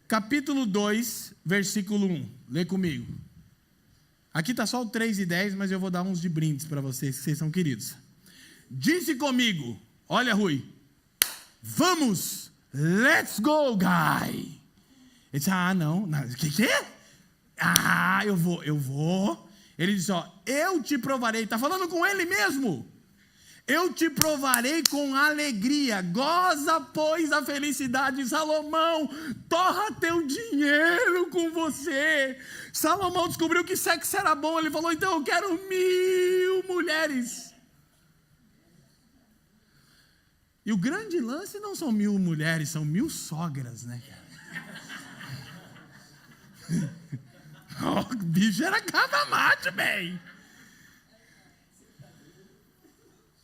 Capítulo 2, versículo 1. Lê comigo. Aqui está só o 3 e 10, mas eu vou dar uns de brindes para vocês, que vocês são queridos. Disse comigo, olha Rui, vamos, let's go, guy. Ele disse, não, que? Eu vou. Ele disse, eu te provarei, está falando com ele mesmo. Eu te provarei com alegria, goza, pois, a felicidade de Salomão, torra teu dinheiro com você. Salomão descobriu que sexo era bom, ele falou, então eu quero 1000 mulheres. E o grande lance não são 1000 mulheres, são 1000 sogras, né, cara? O bicho era cada macho, bem.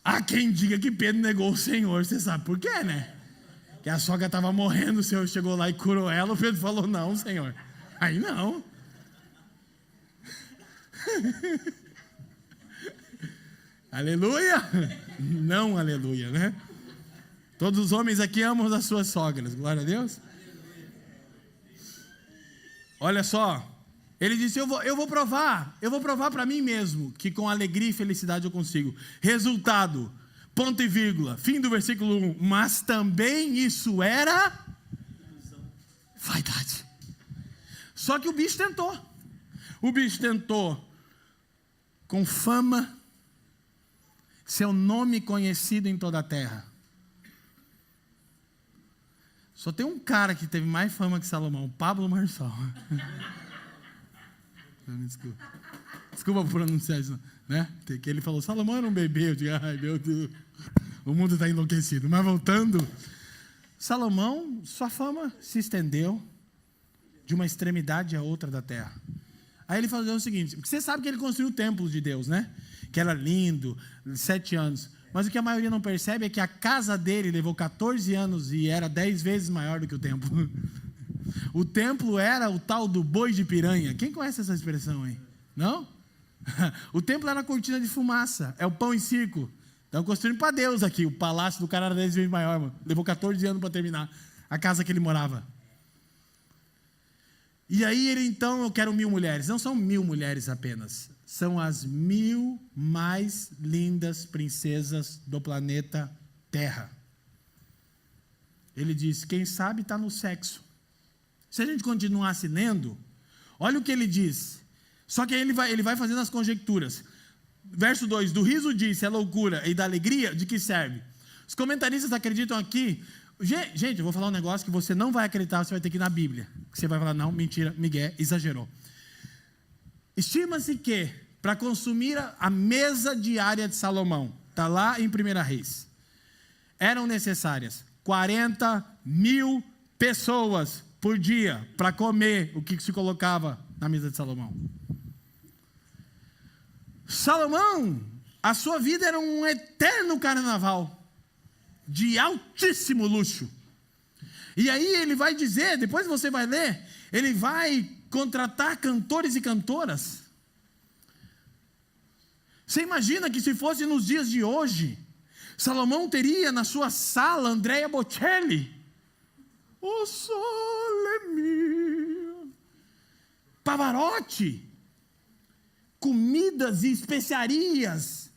Há quem diga que Pedro negou o Senhor, você sabe por quê, né? Que a sogra estava morrendo, o Senhor chegou lá e curou ela, o Pedro falou, não, Senhor, aí não. Aleluia? Não aleluia, né? Todos os homens aqui amam as suas sogras, glória a Deus. Olha só, ele disse, eu vou provar para mim mesmo, que com alegria e felicidade eu consigo. Resultado, ponto e vírgula, fim do versículo 1, mas também isso era vaidade. Só que o bicho tentou com fama, seu nome conhecido em toda a terra. Só tem um cara que teve mais fama que Salomão, Pablo Marçal. Desculpa por pronunciar isso, né? Que ele falou, Salomão era um bebê. Eu digo, ai meu Deus, o mundo está enlouquecido. Mas voltando, Salomão, sua fama se estendeu de uma extremidade à outra da terra. Aí ele falou o seguinte, porque você sabe que ele construiu o templo de Deus, né? Que era lindo, 7 anos. Mas o que a maioria não percebe é que a casa dele levou 14 anos e era 10 vezes maior do que o templo. O templo era o tal do boi de piranha. Quem conhece essa expressão aí? Não? O templo era a cortina de fumaça. É o pão e circo. Estão construindo para Deus aqui. O palácio do cara era 10 vezes maior. Mano. Levou 14 anos para terminar a casa que ele morava. E aí ele então, eu quero 1000 mulheres. Não são 1000 mulheres apenas. São as 1000 mais lindas princesas do planeta Terra. Ele diz, quem sabe está no sexo. Se a gente continuasse lendo, olha o que ele diz. Só que aí ele vai fazendo as conjecturas. Verso 2, do riso disse, é loucura, e da alegria, de que serve? Os comentaristas acreditam aqui. Gente, eu vou falar um negócio que você não vai acreditar, você vai ter que ir na Bíblia. Você vai falar, não, mentira, Miguel, exagerou. Estima-se que, para consumir a mesa diária de Salomão, está lá em 1 Reis, eram necessárias 40.000 pessoas por dia para comer o que se colocava na mesa de Salomão. Salomão, a sua vida era um eterno carnaval de altíssimo luxo. E aí ele vai dizer, depois você vai ler, ele vai contratar cantores e cantoras. Você imagina que se fosse nos dias de hoje, Salomão teria na sua sala Andrea Bocelli, O Sole Mio, Pavarotti, comidas e especiarias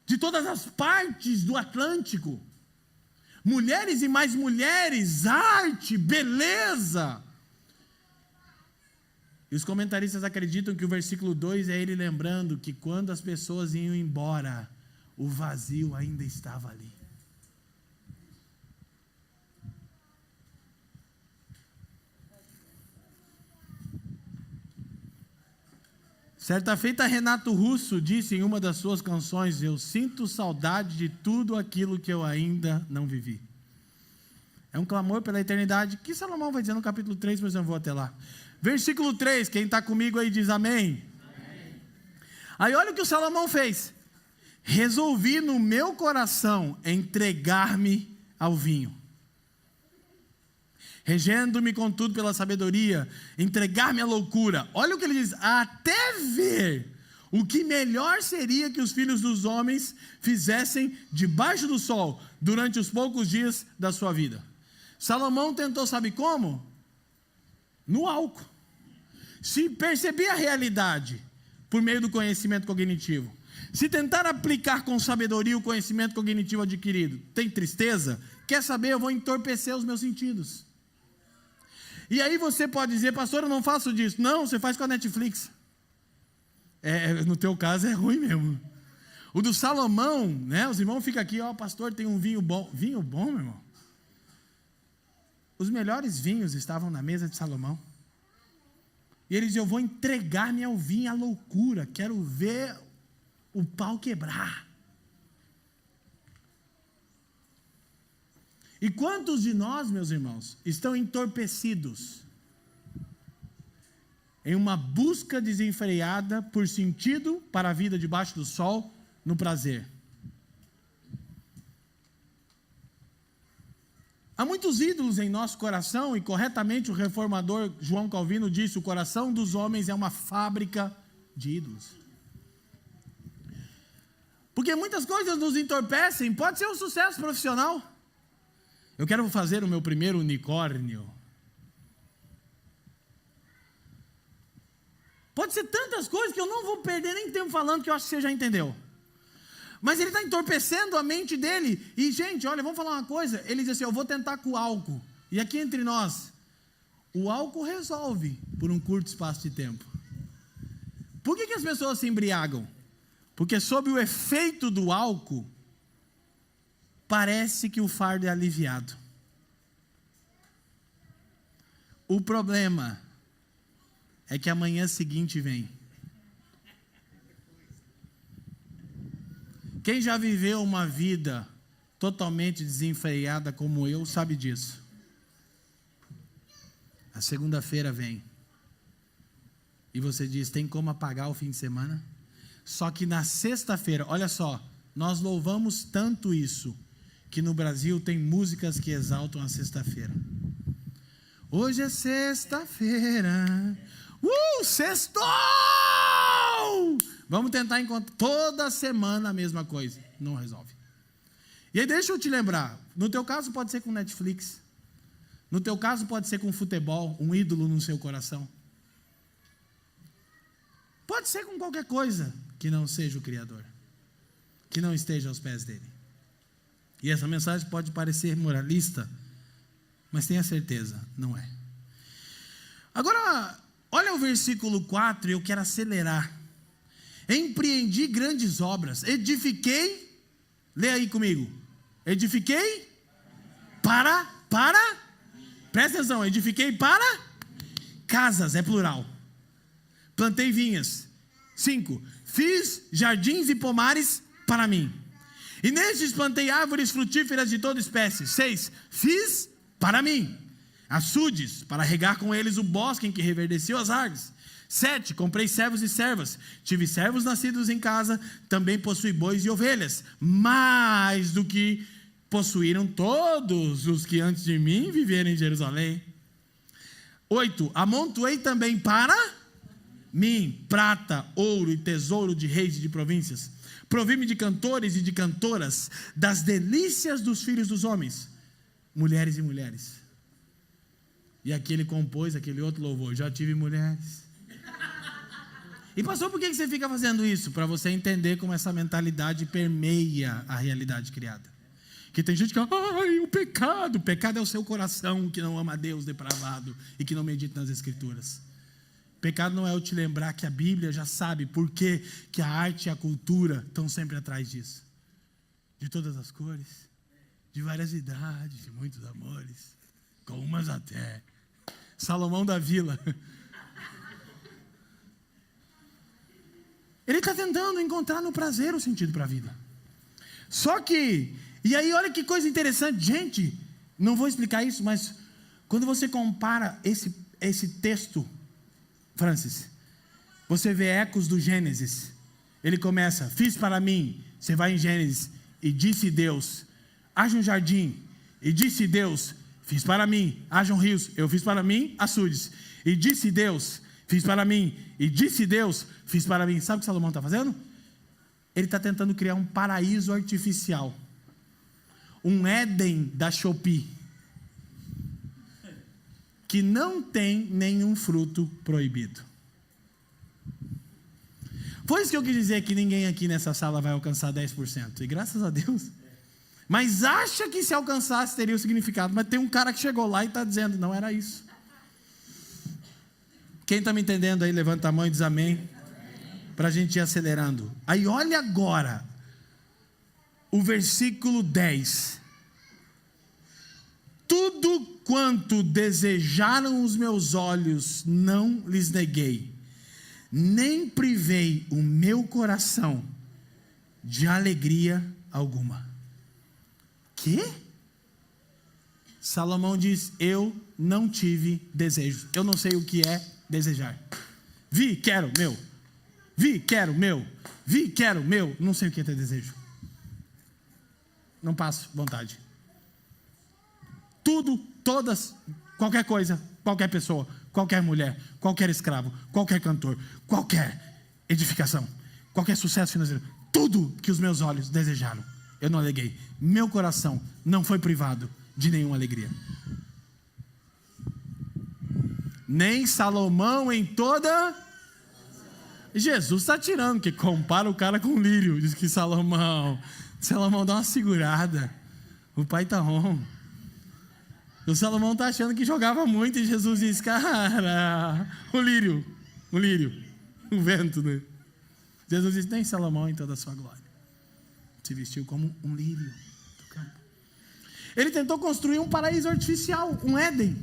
de todas as partes do Atlântico. Mulheres e mais mulheres, arte, beleza. E os comentaristas acreditam que o versículo 2 é ele lembrando que quando as pessoas iam embora, o vazio ainda estava ali. Certa feita, Renato Russo disse em uma das suas canções: eu sinto saudade de tudo aquilo que eu ainda não vivi. É um clamor pela eternidade, que Salomão vai dizer no capítulo 3, mas eu não vou até lá. Versículo 3, quem está comigo aí diz amém. Amém. Aí olha o que o Salomão fez. Resolvi no meu coração entregar-me ao vinho. Regendo-me contudo pela sabedoria, entregar-me à loucura. Olha o que ele diz, até ver o que melhor seria que os filhos dos homens fizessem debaixo do sol, durante os poucos dias da sua vida. Salomão tentou, sabe como? No álcool. Se perceber a realidade por meio do conhecimento cognitivo, se tentar aplicar com sabedoria o conhecimento cognitivo adquirido, tem tristeza? Quer saber? Eu vou entorpecer os meus sentidos. E aí você pode dizer, pastor, eu não faço disso. Não, você faz com a Netflix. No teu caso é ruim mesmo. O do Salomão, né? Os irmãos ficam aqui, ó, pastor, tem um vinho bom. Vinho bom, meu irmão? Os melhores vinhos estavam na mesa de Salomão. E ele diz, eu vou entregar-me ao vinho, à loucura. Quero ver o pau quebrar. E quantos de nós, meus irmãos, estão entorpecidos em uma busca desenfreada por sentido para a vida debaixo do sol, no prazer? Há muitos ídolos em nosso coração, e corretamente o reformador João Calvino disse, o coração dos homens é uma fábrica de ídolos. Porque muitas coisas nos entorpecem, pode ser um sucesso profissional. Eu quero fazer o meu primeiro unicórnio. Pode ser tantas coisas que eu não vou perder nem tempo falando, que eu acho que você já entendeu. Mas ele está entorpecendo a mente dele. E, gente, olha, vamos falar uma coisa. Ele diz assim, eu vou tentar com o álcool. E aqui entre nós, o álcool resolve por um curto espaço de tempo. Por que as pessoas se embriagam? Porque sob o efeito do álcool, parece que o fardo é aliviado. O problema é que amanhã seguinte vem. Quem já viveu uma vida totalmente desenfreada como eu, sabe disso. A segunda-feira vem. E você diz, tem como apagar o fim de semana? Só que na sexta-feira, olha só, nós louvamos tanto isso, que no Brasil tem músicas que exaltam a sexta-feira. Hoje é sexta-feira. Sextou! Vamos tentar encontrar toda semana a mesma coisa. Não resolve. E aí deixa eu te lembrar, no teu caso pode ser com Netflix. No teu caso pode ser com futebol, um ídolo no seu coração. Pode ser com qualquer coisa que não seja o Criador, que não esteja aos pés dele. E essa mensagem pode parecer moralista, mas tenha certeza, não é. Agora, olha o versículo 4, eu quero acelerar. Empreendi grandes obras, edifiquei, lê aí comigo, edifiquei presta atenção, edifiquei para casas, é plural. Plantei vinhas. 5, fiz jardins e pomares para mim. E nestes plantei árvores frutíferas de toda espécie. 6, fiz para mim açudes, para regar com eles o bosque em que reverdeceu as árvores. 7, comprei servos e servas. Tive servos nascidos em casa, também possui bois e ovelhas, mais do que possuíram todos os que antes de mim viveram em Jerusalém. 8, amontoei também para mim prata, ouro e tesouro de reis e de províncias. Provi-me de cantores e de cantoras, das delícias dos filhos dos homens, mulheres e mulheres. E aqui ele compôs aquele outro louvor, já tive mulheres E pastor, por que você fica fazendo isso? Para você entender como essa mentalidade permeia a realidade criada. Que tem gente que o pecado é o seu coração que não ama a Deus depravado e que não medita nas Escrituras. Pecado não é eu te lembrar que a Bíblia já sabe por que a arte e a cultura estão sempre atrás disso. De todas as cores, de várias idades, de muitos amores, com umas até. Salomão da Vila. Ele está tentando encontrar no prazer o sentido para a vida. Só que, e aí olha que coisa interessante, gente, não vou explicar isso, mas quando você compara esse texto, Francis, você vê ecos do Gênesis. Ele começa, fiz para mim, você vai em Gênesis, e disse Deus, haja um jardim, e disse Deus, fiz para mim, hajam rios, eu fiz para mim açudes, e disse Deus, fiz para mim, e disse Deus, fiz para mim. Sabe o que Salomão está fazendo? Ele está tentando criar um paraíso artificial, um Éden da Shopee, que não tem nenhum fruto proibido. Foi isso que eu quis dizer, que ninguém aqui nessa sala vai alcançar 10%, e graças a Deus. Mas acha que se alcançasse teria o significado, mas tem um cara que chegou lá e está dizendo, não era isso. Quem está me entendendo aí, levanta a mão e diz amém, para a gente ir acelerando. Aí olha agora, o versículo 10. Tudo quanto desejaram os meus olhos, não lhes neguei, nem privei o meu coração de alegria alguma. Que? Salomão diz, eu não tive desejo. Eu não sei o que é desejar. Vi, quero, meu. Vi, quero, meu. Vi, quero, meu. Não sei o que é ter desejo. Não passo vontade. Tudo, todas, qualquer coisa, qualquer pessoa, qualquer mulher, qualquer escravo, qualquer cantor, qualquer edificação, qualquer sucesso financeiro, tudo que os meus olhos desejaram, eu não aleguei. Meu coração não foi privado de nenhuma alegria. Nem Salomão em toda... Jesus está tirando, que compara o cara com o lírio. Diz que Salomão dá uma segurada. O pai está on. O Salomão está achando que jogava muito e Jesus diz, cara, o lírio, o vento, né? Jesus diz, nem Salomão em toda a sua glória se vestiu como um lírio do campo. Ele tentou construir um paraíso artificial, um Éden.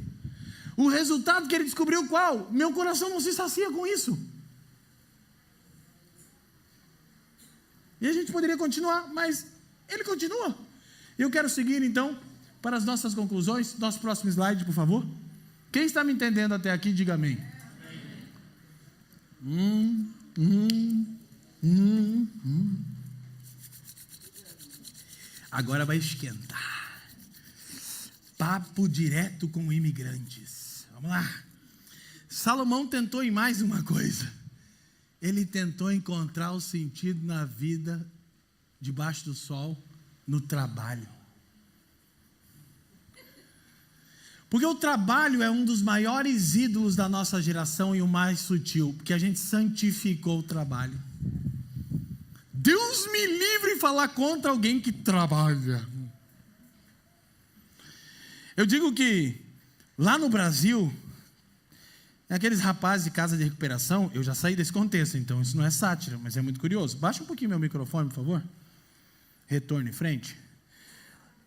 O resultado que ele descobriu qual? Meu coração não se sacia com isso. E a gente poderia continuar, mas ele continua. Eu quero seguir então para as nossas conclusões. Nosso próximo slide, por favor. Quem está me entendendo até aqui, diga amém. Agora vai esquentar. Papo direto com imigrantes. Vamos lá. Salomão tentou em mais uma coisa. Ele tentou encontrar o sentido na vida, debaixo do sol, no trabalho. Porque o trabalho é um dos maiores ídolos da nossa geração e o mais sutil, porque a gente santificou o trabalho. Deus me livre de falar contra alguém que trabalha. Eu digo que lá no Brasil, aqueles rapazes de casa de recuperação, eu já saí desse contexto, então isso não é sátira, mas é muito curioso. Baixa um pouquinho meu microfone, por favor. Retorno em frente.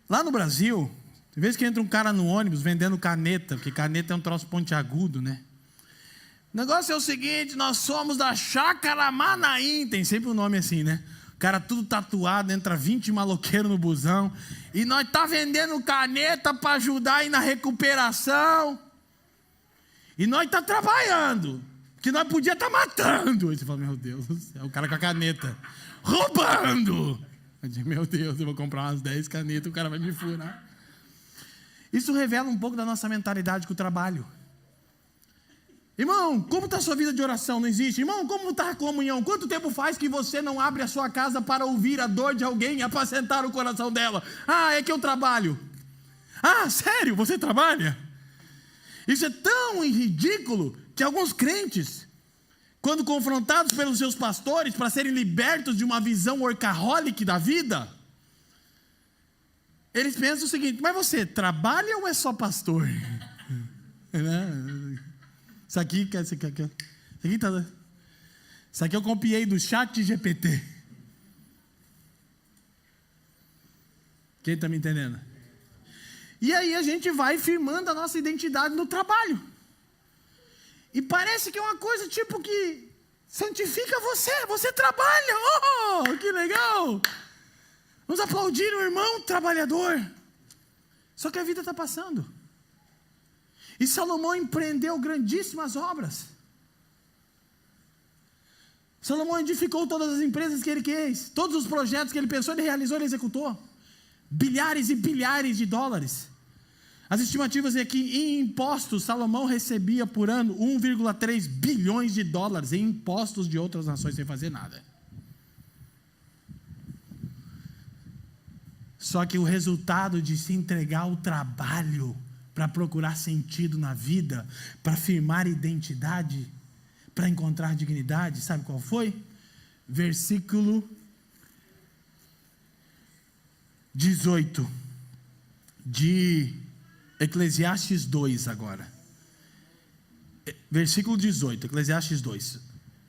Lá no Brasil, tem vezes que entra um cara no ônibus vendendo caneta, porque caneta é um troço pontiagudo, né? O negócio é o seguinte, nós somos da Chácara Manaim, tem sempre um nome assim, né? O cara tudo tatuado, entra 20 maloqueiros no busão, e nós tá vendendo caneta para ajudar aí na recuperação, e nós tá trabalhando, que nós podia estar matando. Aí você fala, meu Deus, é o cara com a caneta, roubando. Eu digo, meu Deus, eu vou comprar umas 10 canetas, o cara vai me furar. Isso revela um pouco da nossa mentalidade com o trabalho. Irmão, como está a sua vida de oração? Não existe. Irmão, como está a comunhão? Quanto tempo faz que você não abre a sua casa para ouvir a dor de alguém e apacentar o coração dela? Ah, é que eu trabalho. Ah, sério? Você trabalha? Isso é tão ridículo que alguns crentes quando confrontados pelos seus pastores para serem libertos de uma visão workaholic da vida, eles pensam o seguinte: mas você trabalha ou é só pastor? Isso aqui eu copiei do chat GPT. Quem está me entendendo? E aí a gente vai firmando a nossa identidade no trabalho. E parece que é uma coisa tipo que santifica você. Você trabalha. Oh, que legal. Vamos aplaudir o irmão trabalhador. Só que a vida está passando. E Salomão empreendeu grandíssimas obras. Salomão edificou todas as empresas que ele quis. Todos os projetos que ele pensou, ele realizou, ele executou. Bilhares e bilhares de dólares. As estimativas é que em impostos, Salomão recebia por ano 1,3 bilhões de dólares em impostos de outras nações sem fazer nada. Só que o resultado de se entregar ao trabalho para procurar sentido na vida, para firmar identidade, para encontrar dignidade, sabe qual foi? Versículo 18 de Eclesiastes 2 agora. Versículo 18, Eclesiastes 2.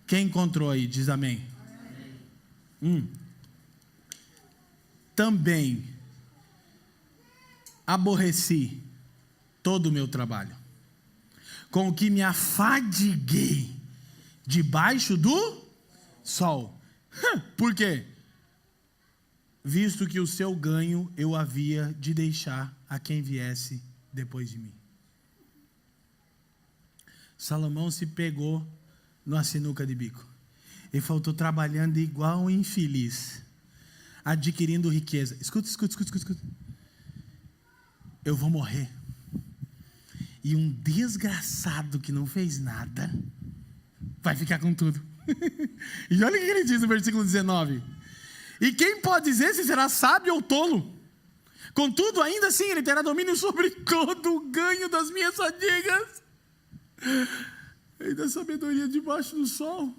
Quem encontrou aí, diz amém. Também aborreci todo o meu trabalho, com o que me afadiguei debaixo do sol. Por quê? Visto que o seu ganho eu havia de deixar a quem viesse depois de mim. Salomão se pegou numa sinuca de bico. Ele falou: estou trabalhando igual um infeliz, adquirindo riqueza. Escuta. Eu vou morrer. E um desgraçado que não fez nada vai ficar com tudo. E olha o que ele diz no versículo 19. E quem pode dizer se será sábio ou tolo? Contudo, ainda assim, ele terá domínio sobre todo o ganho das minhas fadigas e da sabedoria debaixo do sol.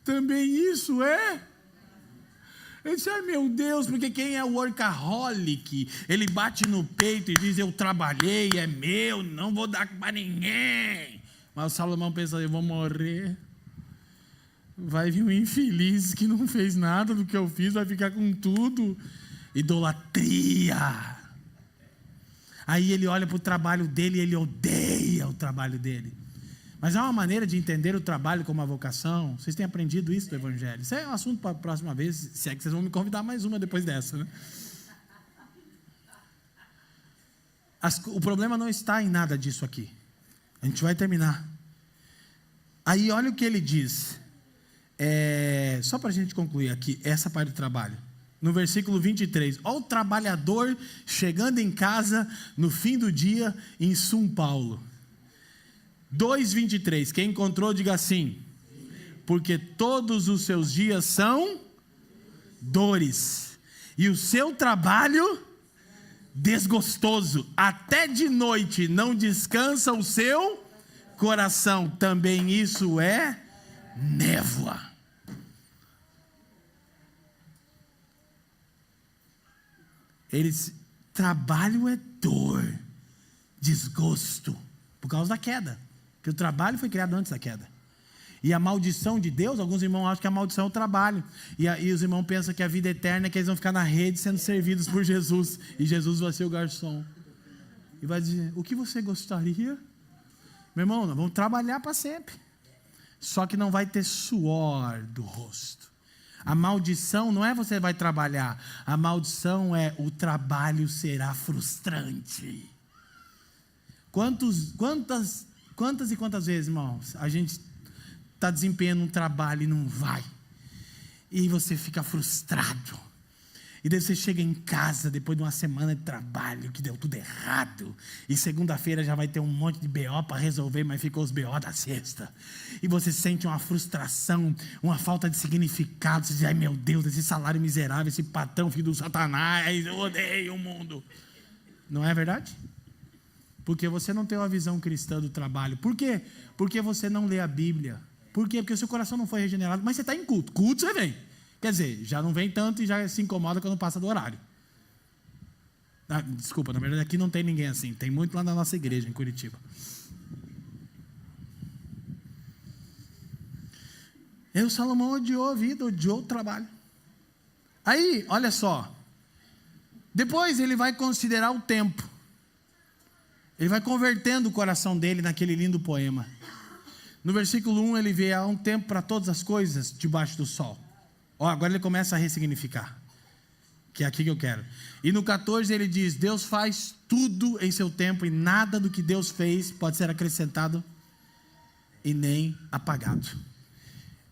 Também isso é. Ele disse: ai meu Deus, porque quem é workaholic, ele bate no peito e diz: eu trabalhei, é meu, não vou dar para ninguém. Mas o Salomão pensa: eu vou morrer. Vai vir um infeliz que não fez nada do que eu fiz, vai ficar com tudo. Idolatria. Aí ele olha para o trabalho dele e ele odeia o trabalho dele. Mas há uma maneira de entender o trabalho como uma vocação. Vocês têm aprendido isso do Evangelho? Isso é um assunto para a próxima vez, se é que vocês vão me convidar mais uma depois dessa, né? O problema não está em nada disso aqui. A gente vai terminar. Aí olha o que ele diz. Só para a gente concluir aqui, essa parte do trabalho. No versículo 23, olha o trabalhador chegando em casa no fim do dia em São Paulo. 2,23, quem encontrou diga assim: porque todos os seus dias são dores, e o seu trabalho desgostoso, até de noite não descansa o seu coração, também isso é névoa. Trabalho é dor, desgosto, por causa da queda, porque o trabalho foi criado antes da queda. E a maldição de Deus, alguns irmãos acham que a maldição é o trabalho, e os irmãos pensam que a vida eterna é que eles vão ficar na rede sendo servidos por Jesus, e Jesus vai ser o garçom, e vai dizer: o que você gostaria? Meu irmão, nós vamos trabalhar para sempre, só que não vai ter suor do rosto. A maldição não é você vai trabalhar, a maldição é o trabalho será frustrante. Quantas e quantas vezes, irmãos, a gente está desempenhando um trabalho e não vai, e você fica frustrado, e daí você chega em casa depois de uma semana de trabalho que deu tudo errado, e segunda-feira já vai ter um monte de BO para resolver, mas ficou os BO da sexta, e você sente uma frustração, uma falta de significado. Você diz: ai meu Deus, esse salário miserável, esse patrão filho do Satanás, eu odeio o mundo. Não é verdade? Porque você não tem uma visão cristã do trabalho. Por quê? Porque você não lê a Bíblia. Por quê? Porque o seu coração não foi regenerado, mas você está em culto. Culto você vem. Quer dizer, já não vem tanto e já se incomoda quando passa do horário. Desculpa, na verdade aqui não tem ninguém assim. Tem muito lá na nossa igreja, em Curitiba. E o Salomão odiou a vida, odiou o trabalho. Aí, olha só. Depois ele vai considerar o tempo. Ele vai convertendo o coração dele naquele lindo poema. No versículo 1 ele vê: há um tempo para todas as coisas debaixo do sol. Agora ele começa a ressignificar. Que é aqui que eu quero. E no 14 ele diz: Deus faz tudo em seu tempo e nada do que Deus fez pode ser acrescentado e nem apagado.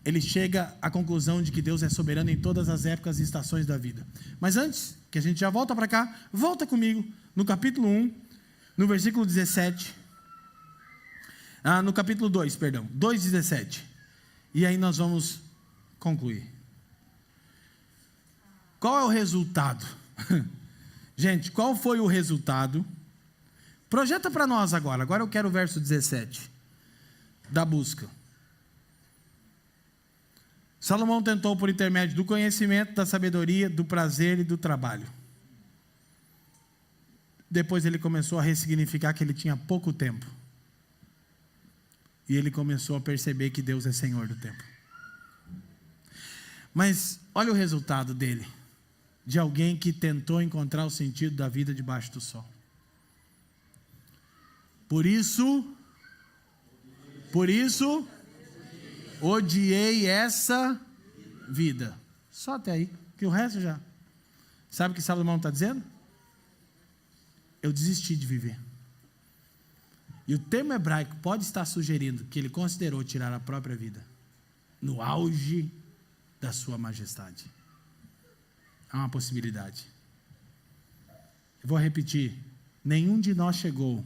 Ele chega à conclusão de que Deus é soberano em todas as épocas e estações da vida. Mas antes, que a gente já volta para cá, volta comigo no capítulo 1, no versículo 17. No capítulo 2, perdão, 2:17. E aí nós vamos concluir. Qual é o resultado? Gente, qual foi o resultado? Projeta para nós agora. Agora eu quero o verso 17 da busca. Salomão tentou por intermédio do conhecimento, da sabedoria, do prazer e do trabalho. Depois ele começou a ressignificar que ele tinha pouco tempo. E ele começou a perceber que Deus é Senhor do tempo. Mas olha o resultado dele. De alguém que tentou encontrar o sentido da vida debaixo do sol. Por isso, odiei essa vida. Só até aí, que o resto já. Sabe o que Salomão está dizendo? Eu desisti de viver. E o termo hebraico pode estar sugerindo que ele considerou tirar a própria vida, no auge da sua majestade. Há uma possibilidade. Eu vou repetir: nenhum de nós chegou,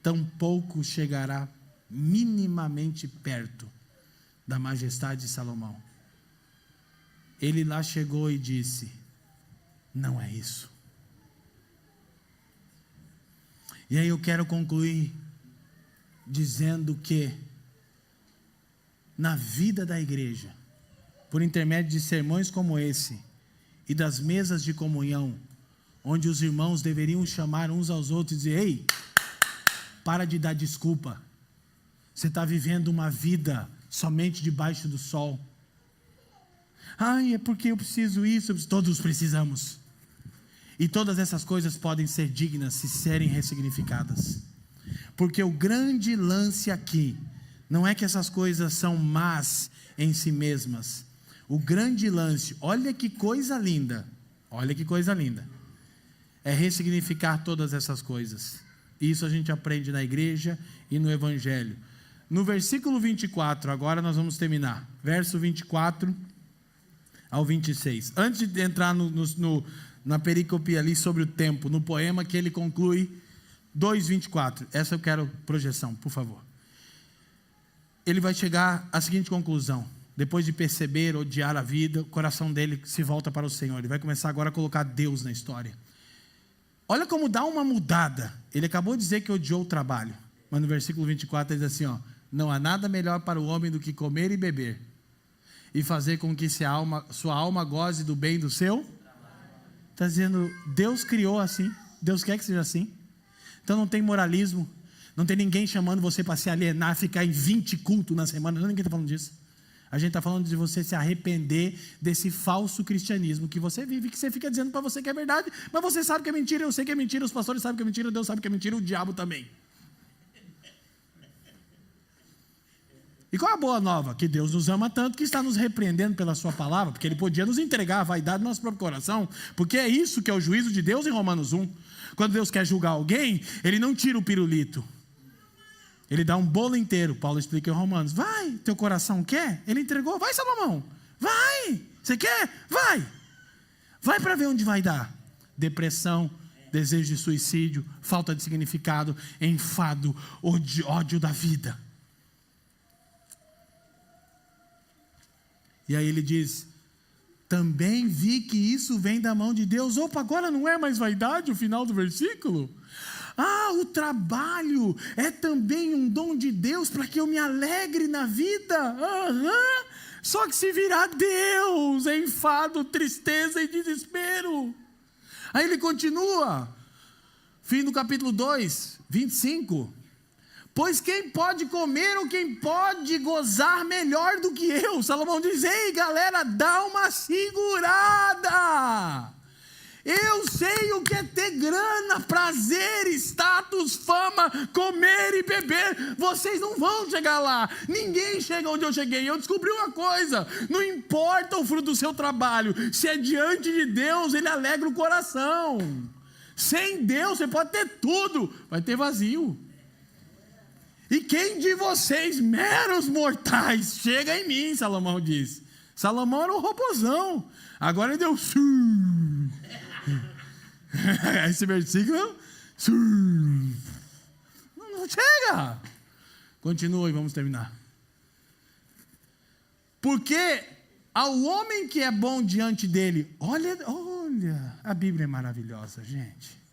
tampouco chegará minimamente perto da majestade de Salomão. Ele lá chegou e disse: não é isso. E aí eu quero concluir dizendo que na vida da igreja, por intermédio de sermões como esse e das mesas de comunhão, onde os irmãos deveriam chamar uns aos outros e dizer: ei, para de dar desculpa, você está vivendo uma vida somente debaixo do sol. Ai, é porque eu preciso isso. Todos precisamos. E todas essas coisas podem ser dignas se serem ressignificadas. Porque o grande lance aqui não é que essas coisas são más em si mesmas. O grande lance, olha que coisa linda, é ressignificar todas essas coisas. Isso a gente aprende na igreja e no evangelho. No versículo 24, agora nós vamos terminar. Verso 24 ao 26. Antes de entrar na perícope ali sobre o tempo, no poema que ele conclui, 2:24. Essa eu quero projeção, por favor. Ele vai chegar à seguinte conclusão. Depois de perceber, odiar a vida, o coração dele se volta para o Senhor. Ele vai começar agora a colocar Deus na história. Olha como dá uma mudada. Ele acabou de dizer que odiou o trabalho. Mas no versículo 24 ele diz assim: não há nada melhor para o homem do que comer e beber, e fazer com que sua alma goze do bem do seu. Está dizendo, Deus criou assim. Deus quer que seja assim. Então não tem moralismo. Não tem ninguém chamando você para se alienar, ficar em 20 cultos na semana. Não, ninguém está falando disso. A gente está falando de você se arrepender desse falso cristianismo que você vive, que você fica dizendo para você que é verdade, mas você sabe que é mentira, eu sei que é mentira, os pastores sabem que é mentira, Deus sabe que é mentira, o diabo também. E qual a boa nova? Que Deus nos ama tanto que está nos repreendendo pela sua palavra, porque Ele podia nos entregar a vaidade do nosso próprio coração, porque é isso que é o juízo de Deus em Romanos 1. Quando Deus quer julgar alguém, Ele não tira o pirulito. Ele dá um bolo inteiro. Paulo explica em Romanos. Vai, teu coração quer? Ele entregou. Vai, Salomão. Vai. Você quer? Vai. Vai para ver onde vai dar. Depressão, desejo de suicídio, falta de significado, enfado, ódio da vida. E aí ele diz: também vi que isso vem da mão de Deus. Opa, agora não é mais vaidade o final do versículo? o trabalho é também um dom de Deus para que eu me alegre na vida. Só que se virar Deus, é enfado, tristeza e desespero. Aí ele continua, fim do capítulo 2, 25. Pois quem pode comer ou quem pode gozar melhor do que eu? Salomão diz, ei galera, dá uma segurada. Eu sei o que é ter grana, prazer, status, fama, comer e beber. Vocês não vão chegar lá. Ninguém chega onde eu cheguei. Eu descobri uma coisa: não importa o fruto do seu trabalho, se é diante de Deus, ele alegra o coração. Sem Deus, você pode ter tudo, vai ter vazio. E quem de vocês, meros mortais, chega em mim, Salomão diz. Salomão era um robozão. Agora ele deu... Esse versículo... Não chega. Continua e vamos terminar. Porque ao homem que é bom diante dele... Olha, a Bíblia é maravilhosa, gente.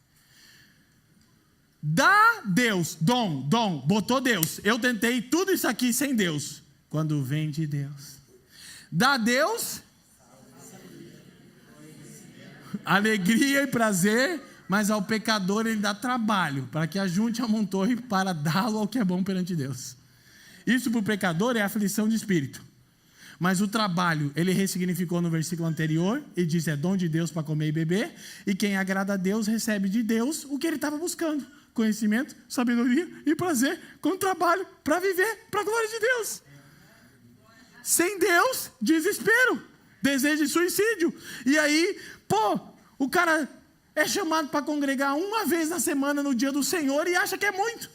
Dá Deus, dom, botou Deus. Eu tentei tudo isso aqui sem Deus. Quando vem de Deus. Dá Deus alegria e prazer, mas ao pecador ele dá trabalho, para que ajunte a montoura para dá-lo ao que é bom perante Deus. Isso para o pecador é aflição de espírito. Mas o trabalho, ele ressignificou no versículo anterior, e diz, é dom de Deus para comer e beber, e quem agrada a Deus recebe de Deus o que ele estava buscando. Conhecimento, sabedoria e prazer com trabalho para viver para a glória de Deus. Sem Deus, desespero, desejo de suicídio. E aí, o cara é chamado para congregar uma vez na semana no dia do Senhor e acha que é muito.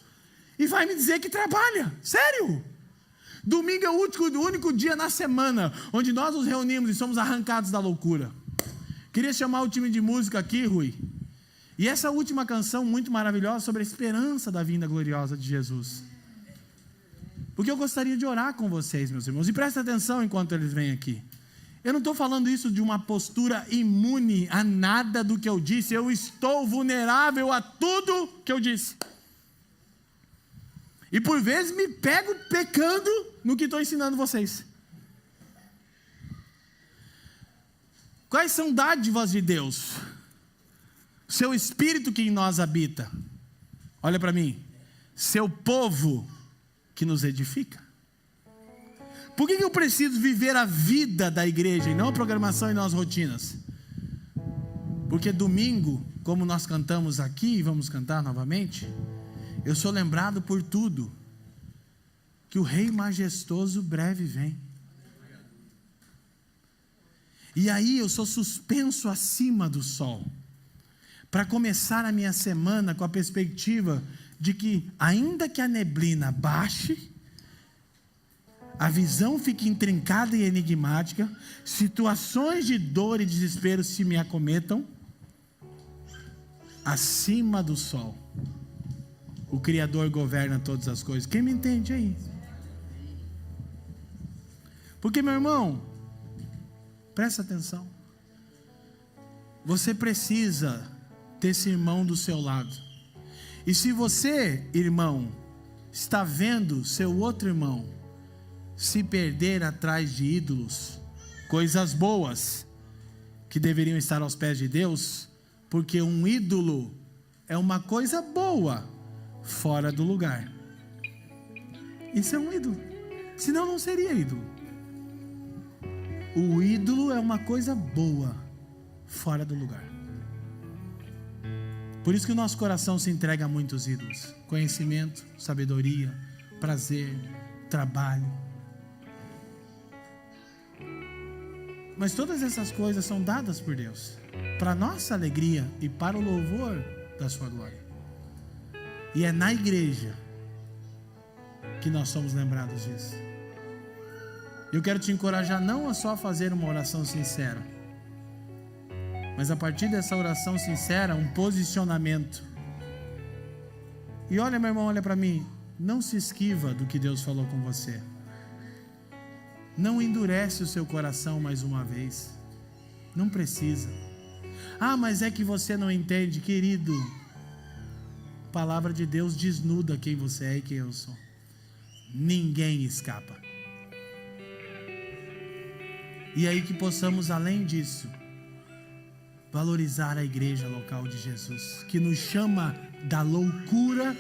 E vai me dizer que trabalha. Sério? Domingo é o único dia na semana onde nós nos reunimos e somos arrancados da loucura. Queria chamar o time de música aqui, Rui. E essa última canção muito maravilhosa sobre a esperança da vinda gloriosa de Jesus. Porque eu gostaria de orar com vocês, meus irmãos. E presta atenção enquanto eles vêm aqui. Eu não estou falando isso de uma postura imune a nada do que eu disse. Eu estou vulnerável a tudo que eu disse. E por vezes me pego pecando no que estou ensinando vocês. Quais são dádivas de Deus? Seu Espírito que em nós habita. Olha para mim. Seu povo que nos edifica. Por que eu preciso viver a vida da igreja e não a programação e não as rotinas? Porque domingo, como nós cantamos aqui e vamos cantar novamente, eu sou lembrado por tudo, que o Rei majestoso breve vem. E aí eu sou suspenso acima do sol, para começar a minha semana com a perspectiva de que, ainda que a neblina baixe, a visão fique intrincada e enigmática, situações de dor e desespero se me acometam, acima do sol, o Criador governa todas as coisas. Quem me entende aí? Porque, meu irmão, presta atenção, você precisa ter esse irmão do seu lado. E se você, irmão, está vendo seu outro irmão se perder atrás de ídolos, coisas boas que deveriam estar aos pés de Deus, porque um ídolo é uma coisa boa fora do lugar. Isso é um ídolo, senão não seria ídolo. O ídolo é uma coisa boa fora do lugar. Por isso que o nosso coração se entrega a muitos ídolos: conhecimento, sabedoria, prazer, trabalho. Mas todas essas coisas são dadas por Deus, para nossa alegria e para o louvor da sua glória. E é na igreja que nós somos lembrados disso. Eu quero te encorajar não a só fazer uma oração sincera, mas a partir dessa oração sincera, um posicionamento. E olha, meu irmão, olha para mim, não se esquiva do que Deus falou com você. Não endurece o seu coração mais uma vez. Não precisa. Ah, mas é que você não entende, querido. A palavra de Deus desnuda quem você é e quem eu sou. Ninguém escapa. E aí que possamos, além disso, valorizar a igreja local de Jesus, que nos chama da loucura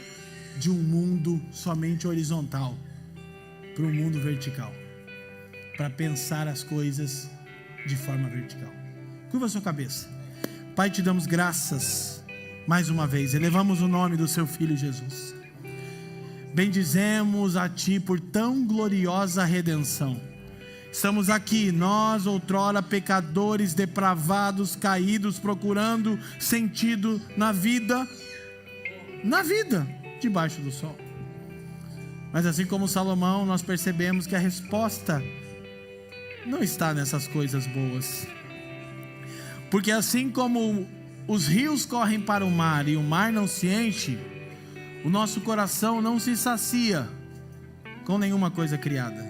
de um mundo somente horizontal para um mundo vertical, para pensar as coisas de forma vertical. Curva a sua cabeça. Pai, te damos graças mais uma vez, elevamos o nome do seu Filho Jesus, bendizemos a Ti por tão gloriosa redenção. Estamos aqui, nós outrora pecadores, depravados, caídos, procurando sentido na vida debaixo do sol. Mas assim como Salomão, nós percebemos que a resposta não está nessas coisas boas. Porque assim como os rios correm para o mar e o mar não se enche, o nosso coração não se sacia com nenhuma coisa criada.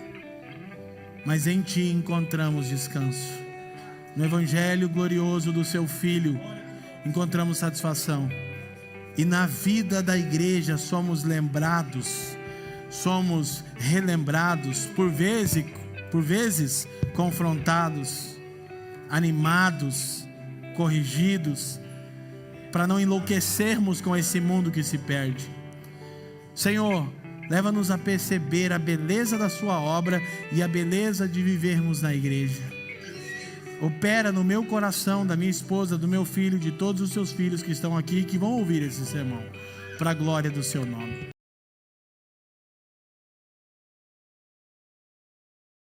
Mas em Ti encontramos descanso. No Evangelho glorioso do Seu Filho, encontramos satisfação. E na vida da igreja somos lembrados, somos relembrados, por vezes confrontados, animados, corrigidos, para não enlouquecermos com esse mundo que se perde. Senhor, leva-nos a perceber a beleza da Sua obra e a beleza de vivermos na igreja. Opera no meu coração, da minha esposa, do meu filho, de todos os Seus filhos que estão aqui e que vão ouvir esse sermão, para a glória do Seu nome.